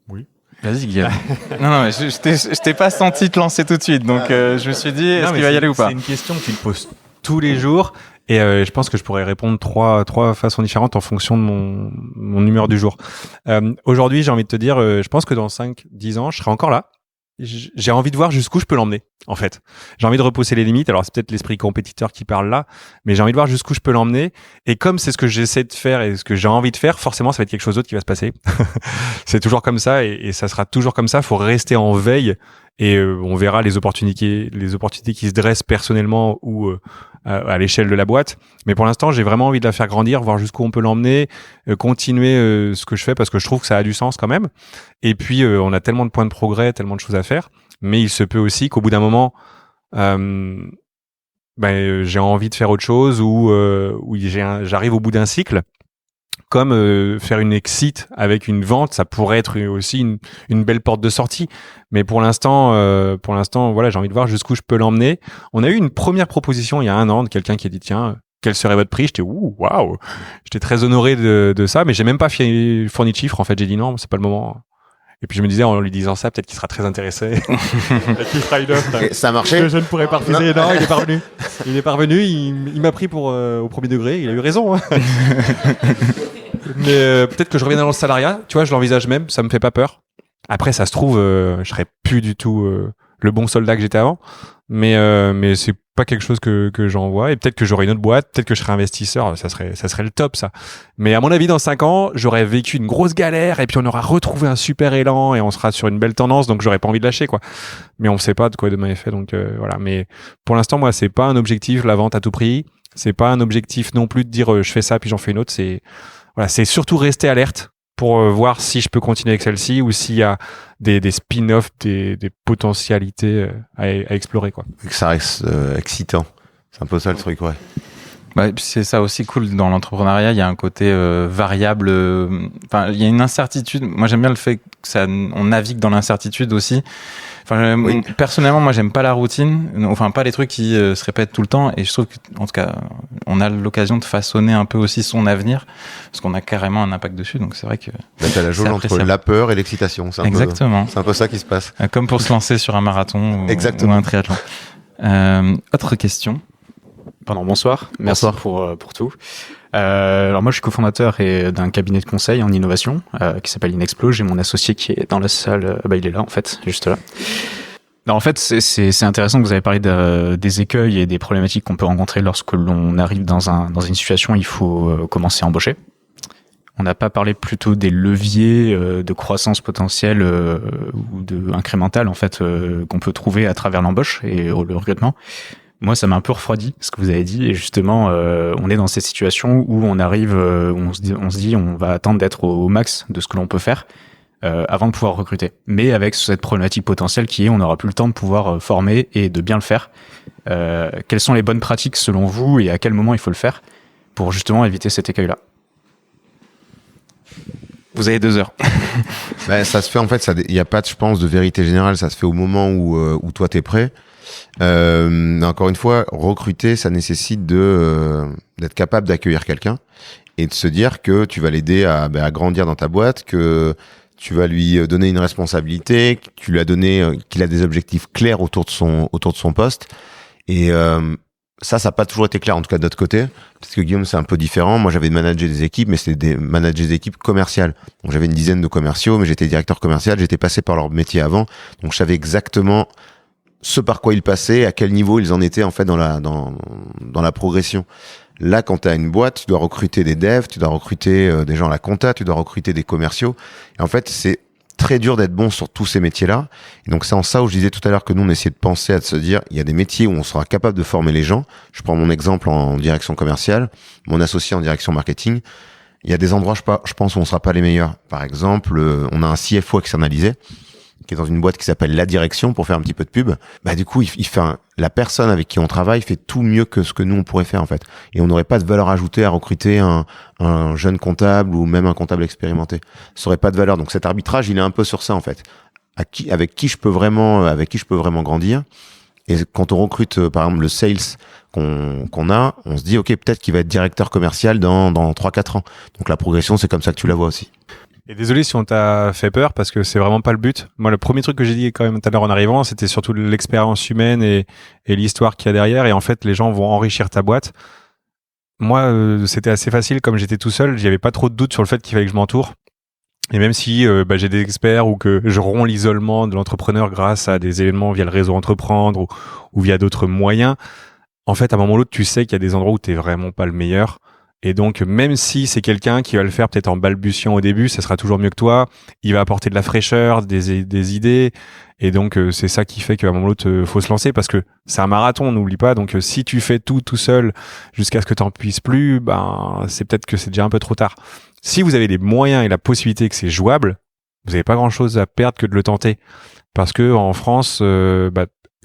Oui. Vas-y, Guillaume. non, mais je t'ai pas senti te lancer tout de suite. Donc, je me suis dit, est-ce qu'il va y aller ou pas? C'est une question que tu te poses tous les jours. Et je pense que je pourrais répondre trois façons différentes en fonction de mon humeur du jour. Aujourd'hui, j'ai envie de te dire, je pense que dans 5-10 ans, je serai encore là. j'ai envie de voir jusqu'où je peux l'emmener, en fait. J'ai envie de repousser les limites. Alors, c'est peut-être l'esprit compétiteur qui parle là, mais j'ai envie de voir jusqu'où je peux l'emmener. Et comme c'est ce que j'essaie de faire et ce que j'ai envie de faire, forcément, ça va être quelque chose d'autre qui va se passer. C'est toujours comme ça et ça sera toujours comme ça. Faut rester en veille et on verra les opportunités qui se dressent personnellement ou à l'échelle de la boîte. Mais pour l'instant, j'ai vraiment envie de la faire grandir, voir jusqu'où on peut l'emmener, continuer ce que je fais parce que je trouve que ça a du sens quand même. Et puis, on a tellement de points de progrès, tellement de choses à faire. Mais il se peut aussi qu'au bout d'un moment, j'ai envie de faire autre chose ou j'arrive au bout d'un cycle. Comme faire une exit avec une vente, ça pourrait être aussi une belle porte de sortie. Mais pour l'instant, voilà, j'ai envie de voir jusqu'où je peux l'emmener. On a eu une première proposition il y a 1 an de quelqu'un qui a dit tiens, quel serait votre prix? J'étais waouh, j'étais très honoré de ça, mais j'ai même pas fourni de chiffres. En fait, j'ai dit non, c'est pas le moment. Et puis je me disais en lui disant ça, peut-être qu'il sera très intéressé. Qui fera une offre. Et ça a marché. Que je ne pourrais pas refuser. Non, il est parvenu. Il est parvenu. Il m'a pris pour au premier degré. Il a eu raison. Hein. Mais peut-être que je reviens dans le salariat. Tu vois, je l'envisage même. Ça me fait pas peur. Après, ça se trouve, je serais plus du tout le bon soldat que j'étais avant. Mais c'est pas quelque chose que j'envoie. Et peut-être que j'aurai une autre boîte. Peut-être que je serai investisseur. Ça serait le top, ça. Mais à mon avis, dans 5 ans, j'aurais vécu une grosse galère. Et puis on aura retrouvé un super élan. Et on sera sur une belle tendance. Donc j'aurais pas envie de lâcher, quoi. Mais on sait pas de quoi demain est fait. Donc voilà. Mais pour l'instant, moi, c'est pas un objectif, la vente à tout prix. C'est pas un objectif non plus de dire je fais ça puis j'en fais une autre. C'est surtout rester alerte pour voir si je peux continuer avec celle-ci ou s'il y a des spin-offs, des potentialités à explorer, quoi. Que ça reste excitant. C'est un peu ça le truc, ouais. Bah, c'est ça aussi cool dans l'entrepreneuriat, il y a un côté variable, il y a une incertitude. Moi j'aime bien le fait que on navigue dans l'incertitude aussi. Oui. Personnellement, moi j'aime pas la routine, pas les trucs qui se répètent tout le temps, et je trouve qu'en tout cas on a l'occasion de façonner un peu aussi son avenir parce qu'on a carrément un impact dessus, donc c'est vrai que là t'as la jauge entre la peur et l'excitation. Exactement. C'est un peu ça qui se passe. Comme pour se lancer sur un marathon ou un triathlon. Autre question. Pardon, bonsoir. Merci pour tout. Alors moi, je suis cofondateur d'un cabinet de conseil en innovation qui s'appelle Inexplo. J'ai mon associé qui est dans la salle. Il est là, en fait, juste là. Alors, en fait, c'est intéressant que vous avez parlé des écueils et des problématiques qu'on peut rencontrer lorsque l'on arrive dans une situation où il faut commencer à embaucher. On n'a pas parlé plutôt des leviers de croissance potentielle ou de incrémentale, en fait, qu'on peut trouver à travers l'embauche et le recrutement. Moi, ça m'a un peu refroidi ce que vous avez dit, et justement, on est dans cette situation où on arrive, où on se dit, on va attendre d'être au max de ce que l'on peut faire avant de pouvoir recruter. Mais avec cette problématique potentielle qui est, on n'aura plus le temps de pouvoir former et de bien le faire. Quelles sont les bonnes pratiques selon vous et à quel moment il faut le faire pour justement éviter cet écueil-là? Vous avez 2 heures. Ça se fait en fait, il n'y a pas, je pense, de vérité générale. Ça se fait au moment où toi t'es prêt. Encore une fois, recruter, ça nécessite d'être capable d'accueillir quelqu'un et de se dire que tu vas l'aider à grandir dans ta boîte, que tu vas lui donner une responsabilité, que tu lui as donné, qu'il a des objectifs clairs autour de son poste. Et ça n'a pas toujours été clair, en tout cas de notre côté, parce que Guillaume, c'est un peu différent. Moi, j'avais managé des équipes, mais c'était manager des équipes commerciales. Donc, j'avais une dizaine de commerciaux, mais j'étais directeur commercial, j'étais passé par leur métier avant, donc je savais exactement ce par quoi ils passaient, à quel niveau ils en étaient en fait dans la progression. Là, quand tu as une boîte, tu dois recruter des devs, tu dois recruter des gens à la compta, tu dois recruter des commerciaux. Et en fait, c'est très dur d'être bon sur tous ces métiers-là. Et donc c'est en ça où je disais tout à l'heure que nous, on essayait de penser à se dire, il y a des métiers où on sera capable de former les gens. Je prends mon exemple en direction commerciale, mon associé en direction marketing. Il y a des endroits, je pense, où on sera pas les meilleurs. Par exemple, on a un CFO externalisé qui est dans une boîte qui s'appelle La Direction pour faire un petit peu de pub. Du coup, il fait la personne avec qui on travaille fait tout mieux que ce que nous on pourrait faire en fait. Et on n'aurait pas de valeur ajoutée à recruter un jeune comptable ou même un comptable expérimenté. Ça aurait pas de valeur. Donc cet arbitrage, il est un peu sur ça en fait. Avec qui je peux vraiment grandir. Et quand on recrute par exemple le sales qu'on a, on se dit ok, peut-être qu'il va être directeur commercial dans 3-4 ans. Donc la progression, c'est comme ça que tu la vois aussi. Et désolé si on t'a fait peur parce que c'est vraiment pas le but. Moi, le premier truc que j'ai dit quand même tout à l'heure en arrivant, c'était surtout l'expérience humaine et l'histoire qu'il y a derrière. Et en fait, les gens vont enrichir ta boîte. Moi, c'était assez facile. Comme j'étais tout seul, j'avais pas trop de doute sur le fait qu'il fallait que je m'entoure. Et même si j'ai des experts ou que je romps l'isolement de l'entrepreneur grâce à des événements via le réseau Entreprendre ou via d'autres moyens, en fait, à un moment ou l'autre, tu sais qu'il y a des endroits où t'es vraiment pas le meilleur. Et donc, même si c'est quelqu'un qui va le faire peut-être en balbutiant au début, ça sera toujours mieux que toi. Il va apporter de la fraîcheur, des idées. Et donc, c'est ça qui fait qu'à un moment ou l'autre, faut se lancer parce que c'est un marathon, n'oublie pas. Donc, si tu fais tout seul jusqu'à ce que t'en puisses plus, c'est peut-être que c'est déjà un peu trop tard. Si vous avez les moyens et la possibilité que c'est jouable, vous n'avez pas grand-chose à perdre que de le tenter. Parce que en France, que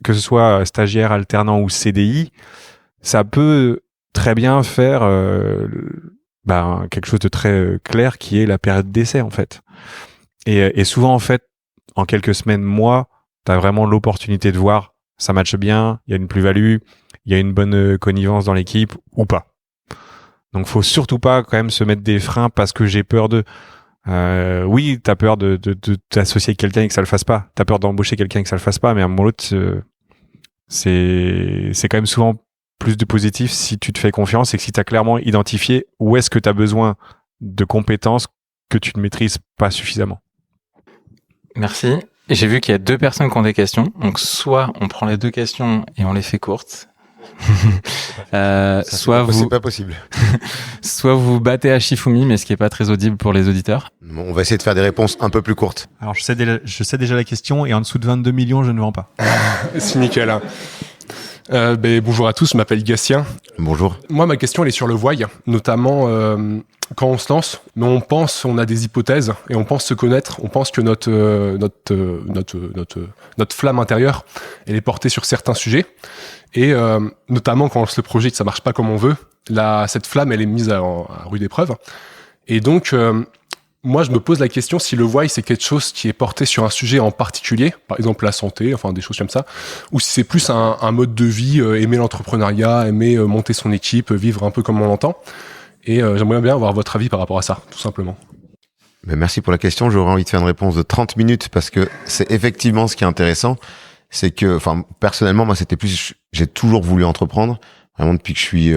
ce soit stagiaire, alternant ou CDI, ça peut très bien faire quelque chose de très clair qui est la période d'essai en fait. Et souvent en fait, en quelques semaines, mois, t'as vraiment l'opportunité de voir ça matche bien, il y a une plus-value, il y a une bonne connivence dans l'équipe ou pas. Donc faut surtout pas quand même se mettre des freins parce que j'ai peur de... oui, t'as peur de t'associer avec quelqu'un et que ça le fasse pas. T'as peur d'embaucher quelqu'un et que ça le fasse pas, mais à un moment ou l'autre, c'est quand même souvent plus de positif si tu te fais confiance et que si t'as clairement identifié où est-ce que t'as besoin de compétences que tu ne maîtrises pas suffisamment. Merci. Et j'ai vu qu'il y a 2 personnes qui ont des questions. Donc, soit on prend les 2 questions et on les fait courtes. C'est pas possible. Soit vous battez à Shifumi, mais ce qui est pas très audible pour les auditeurs. Bon, on va essayer de faire des réponses un peu plus courtes. Alors, je sais déjà la question et en dessous de 22 millions, je ne vends pas. C'est nickel. Bonjour à tous, je m'appelle Gatien. Bonjour. Moi, ma question, elle est sur le why, notamment quand on se lance, mais on a des hypothèses et on pense se connaître, on pense que notre flamme intérieure, elle est portée sur certains sujets. Et notamment quand on lance le projet et que ça marche pas comme on veut, cette flamme, elle est mise à rude épreuve. Et donc, moi, je me pose la question si le why, c'est quelque chose qui est porté sur un sujet en particulier, par exemple la santé, enfin des choses comme ça, ou si c'est plus un mode de vie, aimer l'entrepreneuriat, aimer monter son équipe, vivre un peu comme on l'entend. Et j'aimerais bien avoir votre avis par rapport à ça, tout simplement. Merci pour la question. J'aurais envie de faire une réponse de 30 minutes parce que c'est effectivement ce qui est intéressant. C'est que, personnellement, moi, j'ai toujours voulu entreprendre. Vraiment, depuis que je suis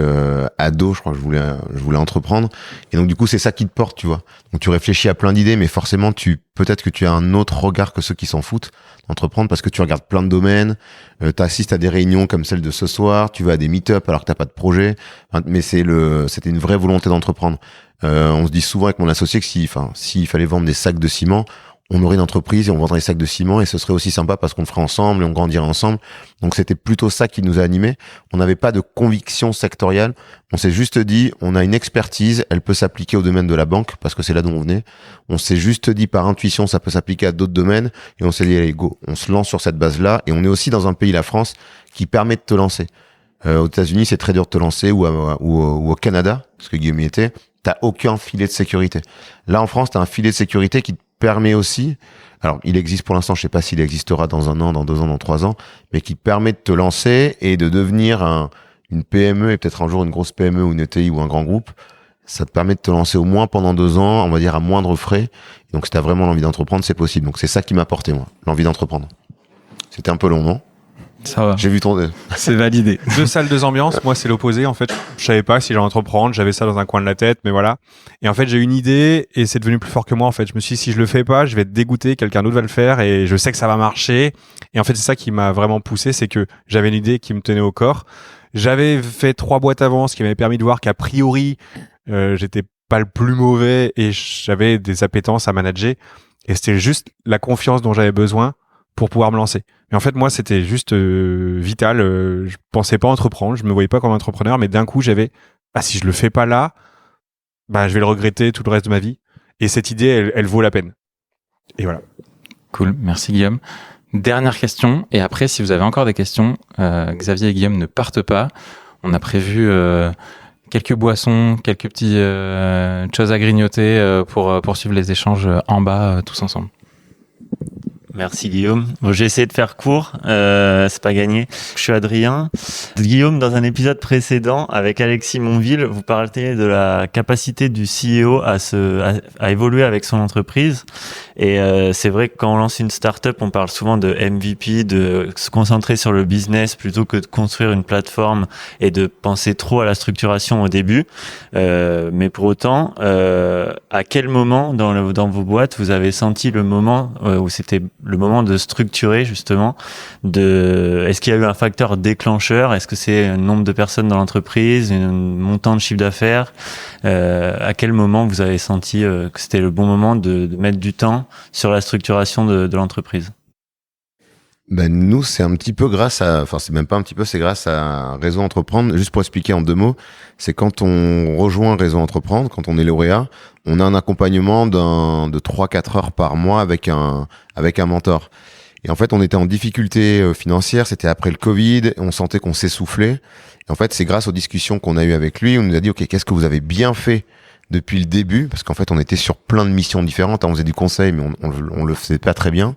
ado, je crois que je voulais entreprendre. Et donc, du coup, c'est ça qui te porte, tu vois. Donc, tu réfléchis à plein d'idées, mais forcément, peut-être que tu as un autre regard que ceux qui s'en foutent d'entreprendre parce que tu regardes plein de domaines, t'assistes à des réunions comme celle de ce soir, tu vas à des meet-up alors que t'as pas de projet. Mais c'était une vraie volonté d'entreprendre. On se dit souvent avec mon associé que s'il fallait vendre des sacs de ciment, on aurait une entreprise et on vendrait des sacs de ciment et ce serait aussi sympa parce qu'on le ferait ensemble et on grandirait ensemble. Donc c'était plutôt ça qui nous a animés. On n'avait pas de conviction sectorielle. On s'est juste dit, on a une expertise, elle peut s'appliquer au domaine de la banque parce que c'est là d'où on venait. On s'est juste dit par intuition, ça peut s'appliquer à d'autres domaines et on s'est dit, allez, go, on se lance sur cette base-là et on est aussi dans un pays, la France, qui permet de te lancer. Aux États-Unis, c'est très dur de te lancer ou au Canada, parce que Guillaume y était, t'as aucun filet de sécurité. Là, en France, t'as un filet de sécurité qui te permet aussi, alors il existe pour l'instant, je sais pas s'il existera dans 1 an, dans 2 ans, dans 3 ans, mais qui te permet de te lancer et de devenir une PME et peut-être un jour une grosse PME ou une ETI ou un grand groupe. Ça te permet de te lancer au moins pendant 2 ans, on va dire à moindre frais. Et donc si t'as vraiment l'envie d'entreprendre, c'est possible. Donc c'est ça qui m'a porté, moi, l'envie d'entreprendre. C'était un peu long, non ? Ça va. J'ai vu ton... C'est validé. 2 salles, 2 ambiances. Moi, c'est l'opposé. En fait, je savais pas si j'allais entreprendre. J'avais ça dans un coin de la tête, mais voilà. Et en fait, j'ai eu une idée et c'est devenu plus fort que moi. En fait, je me suis dit, si je le fais pas, je vais être dégoûté. Quelqu'un d'autre va le faire et je sais que ça va marcher. Et en fait, c'est ça qui m'a vraiment poussé. C'est que j'avais une idée qui me tenait au corps. J'avais fait 3 boîtes avant, ce qui m'avait permis de voir qu'a priori, j'étais pas le plus mauvais et j'avais des appétences à manager. Et c'était juste la confiance dont j'avais besoin pour pouvoir me lancer. Mais en fait, moi, c'était juste vital. Je pensais pas entreprendre, je me voyais pas comme entrepreneur, mais d'un coup, j'avais si je le fais pas là, je vais le regretter tout le reste de ma vie. Et cette idée, elle vaut la peine. Et voilà. Cool, merci Guillaume. Dernière question, et après, si vous avez encore des questions, Xavier et Guillaume ne partent pas. On a prévu quelques boissons, quelques petites choses à grignoter pour poursuivre les échanges en bas, tous ensemble. Merci Guillaume. Bon, j'ai essayé de faire court, c'est pas gagné. Je suis Adrien. Guillaume, dans un épisode précédent avec Alexis Monville, vous parliez de la capacité du CEO à évoluer avec son entreprise. Et c'est vrai que quand on lance une startup, on parle souvent de MVP, de se concentrer sur le business plutôt que de construire une plateforme et de penser trop à la structuration au début. Mais pour autant, à quel moment dans vos boîtes vous avez senti le moment où c'était le moment de structurer justement, est-ce qu'il y a eu un facteur déclencheur? Est-ce que c'est un nombre de personnes dans l'entreprise, un montant de chiffre d'affaires? À quel moment vous avez senti que c'était le bon moment de mettre du temps sur la structuration de l'entreprise? Nous, c'est un petit peu c'est même pas un petit peu, c'est grâce à Réseau Entreprendre. Juste pour expliquer en 2 mots, c'est quand on rejoint Réseau Entreprendre, quand on est lauréat, on a un accompagnement de 3-4 heures par mois avec un mentor. Et en fait, on était en difficulté financière, c'était après le Covid, on sentait qu'on s'essoufflait. Et en fait, c'est grâce aux discussions qu'on a eues avec lui, on nous a dit, OK, qu'est-ce que vous avez bien fait depuis le début? Parce qu'en fait, on était sur plein de missions différentes, on faisait du conseil, mais on le faisait pas très bien.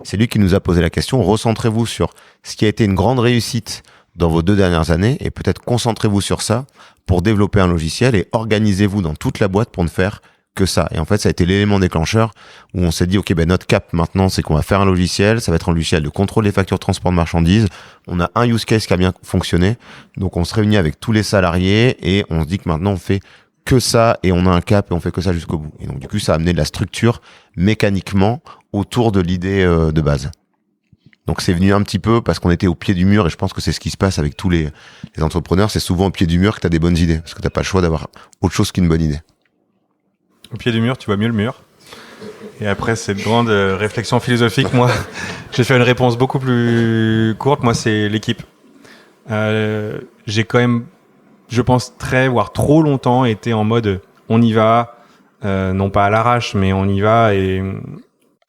C'est lui qui nous a posé la question, recentrez-vous sur ce qui a été une grande réussite dans vos 2 dernières années, et peut-être concentrez-vous sur ça pour développer un logiciel, et organisez-vous dans toute la boîte pour ne faire que ça. Et en fait, ça a été l'élément déclencheur où on s'est dit, OK, notre cap maintenant, c'est qu'on va faire un logiciel. Ça va être un logiciel de contrôle des factures de transport de marchandises. On a un use case qui a bien fonctionné. Donc, on se réunit avec tous les salariés et on se dit que maintenant, on fait que ça et on a un cap et on fait que ça jusqu'au bout. Et donc, du coup, ça a amené de la structure mécaniquement autour de l'idée de base. Donc, c'est venu un petit peu parce qu'on était au pied du mur et je pense que c'est ce qui se passe avec tous les entrepreneurs. C'est souvent au pied du mur que tu as des bonnes idées parce que tu n'as pas le choix d'avoir autre chose qu'une bonne idée. Au pied du mur, tu vois mieux le mur. Et après cette grande réflexion philosophique, moi, j'ai fait une réponse beaucoup plus courte. Moi, c'est l'équipe. J'ai quand même, je pense, voire trop longtemps été en mode on y va, non pas à l'arrache, mais on y va et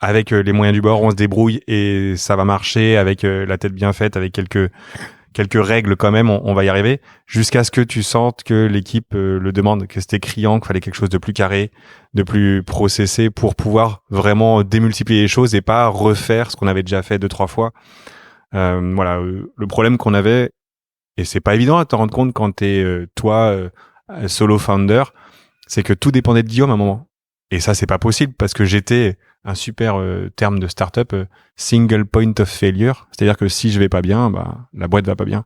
avec les moyens du bord, on se débrouille et ça va marcher avec la tête bien faite, avec quelques règles quand même, on va y arriver, jusqu'à ce que tu sentes que l'équipe le demande, que c'était criant, qu'il fallait quelque chose de plus carré, de plus processé pour pouvoir vraiment démultiplier les choses et pas refaire ce qu'on avait déjà fait 2-3 fois. Le problème qu'on avait, et c'est pas évident à te rendre compte quand t'es solo founder, c'est que tout dépendait de Guillaume à un moment. Et ça, c'est pas possible parce que j'étais un super terme de startup, single point of failure. C'est-à-dire que si je vais pas bien, la boîte va pas bien.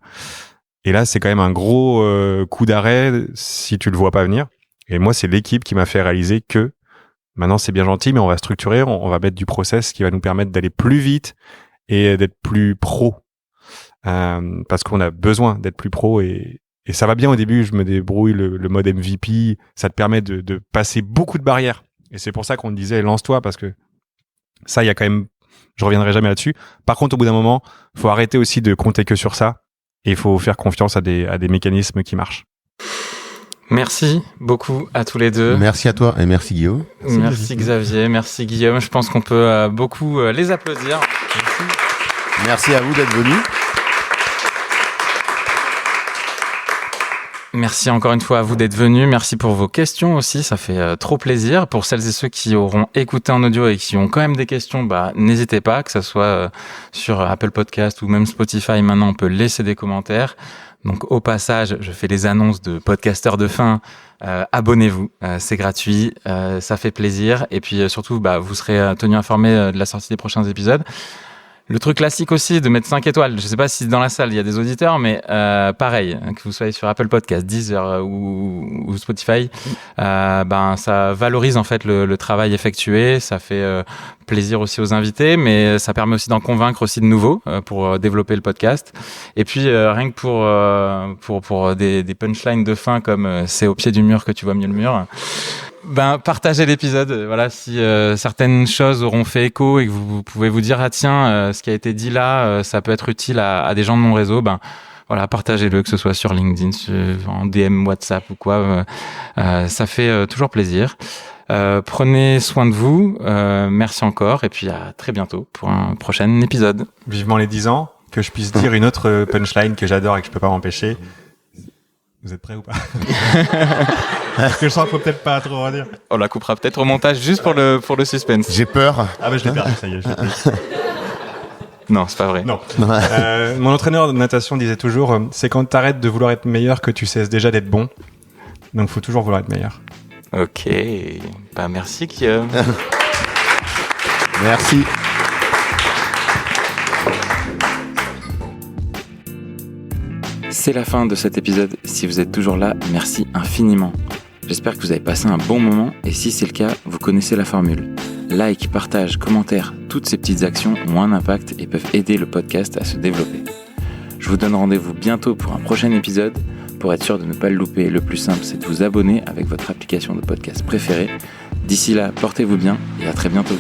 Et là, c'est quand même un gros coup d'arrêt si tu le vois pas venir. Et moi, c'est l'équipe qui m'a fait réaliser que maintenant, c'est bien gentil, mais on va structurer, on va mettre du process qui va nous permettre d'aller plus vite et d'être plus pro. Parce qu'on a besoin d'être plus pro et ça va bien au début. Je me débrouille, le mode MVP, ça te permet de passer beaucoup de barrières. Et c'est pour ça qu'on disait lance-toi parce que ça, il y a quand même, je reviendrai jamais là-dessus. Par contre, au bout d'un moment, faut arrêter aussi de compter que sur ça et il faut faire confiance à des mécanismes qui marchent. Merci beaucoup à tous les deux. Merci à toi et merci Guillaume. Merci Xavier, merci Guillaume. Je pense qu'on peut beaucoup les applaudir. Merci à vous d'être venus. Merci encore une fois à vous d'être venus. Merci pour vos questions aussi. Ça fait trop plaisir. Pour celles et ceux qui auront écouté en audio et qui ont quand même des questions, n'hésitez pas, que ça soit sur Apple Podcast ou même Spotify. Maintenant, on peut laisser des commentaires. Donc, au passage, je fais les annonces de podcasteurs de fin. Abonnez-vous. C'est gratuit. Ça fait plaisir. Et puis, surtout, vous serez tenus informés de la sortie des prochains épisodes. Le truc classique aussi de mettre 5 étoiles. Je sais pas si dans la salle il y a des auditeurs, mais pareil, que vous soyez sur Apple Podcast, Deezer ou Spotify, ça valorise en fait le travail effectué. Ça fait plaisir aussi aux invités, mais ça permet aussi d'en convaincre aussi de nouveaux pour développer le podcast. Et puis rien que pour des punchlines de fin comme c'est au pied du mur que tu vois mieux le mur. Partagez l'épisode. Voilà, si certaines choses auront fait écho et que vous pouvez vous dire ce qui a été dit là, ça peut être utile à des gens de mon réseau. Voilà, partagez-le, que ce soit sur LinkedIn, en DM, WhatsApp ou quoi. Ça fait toujours plaisir. Prenez soin de vous. Merci encore et puis à très bientôt pour un prochain épisode. Vivement les 10 ans, que je puisse dire une autre punchline que j'adore et que je peux pas m'empêcher. Vous êtes prêts ou pas? Parce que je sens qu'il faut peut-être pas trop redire. On la coupera peut-être au montage juste pour le suspense. J'ai peur. Ah je l'ai perdu, ça y est. Non, c'est pas vrai. Non. Mon entraîneur de natation disait toujours, c'est quand t'arrêtes de vouloir être meilleur que tu cesses déjà d'être bon. Donc, faut toujours vouloir être meilleur. Ok. Bah, merci, Guillaume. Merci. C'est la fin de cet épisode. Si vous êtes toujours là, merci infiniment. J'espère que vous avez passé un bon moment et si c'est le cas, vous connaissez la formule. Like, partage, commentaire, toutes ces petites actions ont un impact et peuvent aider le podcast à se développer. Je vous donne rendez-vous bientôt pour un prochain épisode. Pour être sûr de ne pas le louper, le plus simple, c'est de vous abonner avec votre application de podcast préférée. D'ici là, portez-vous bien et à très bientôt.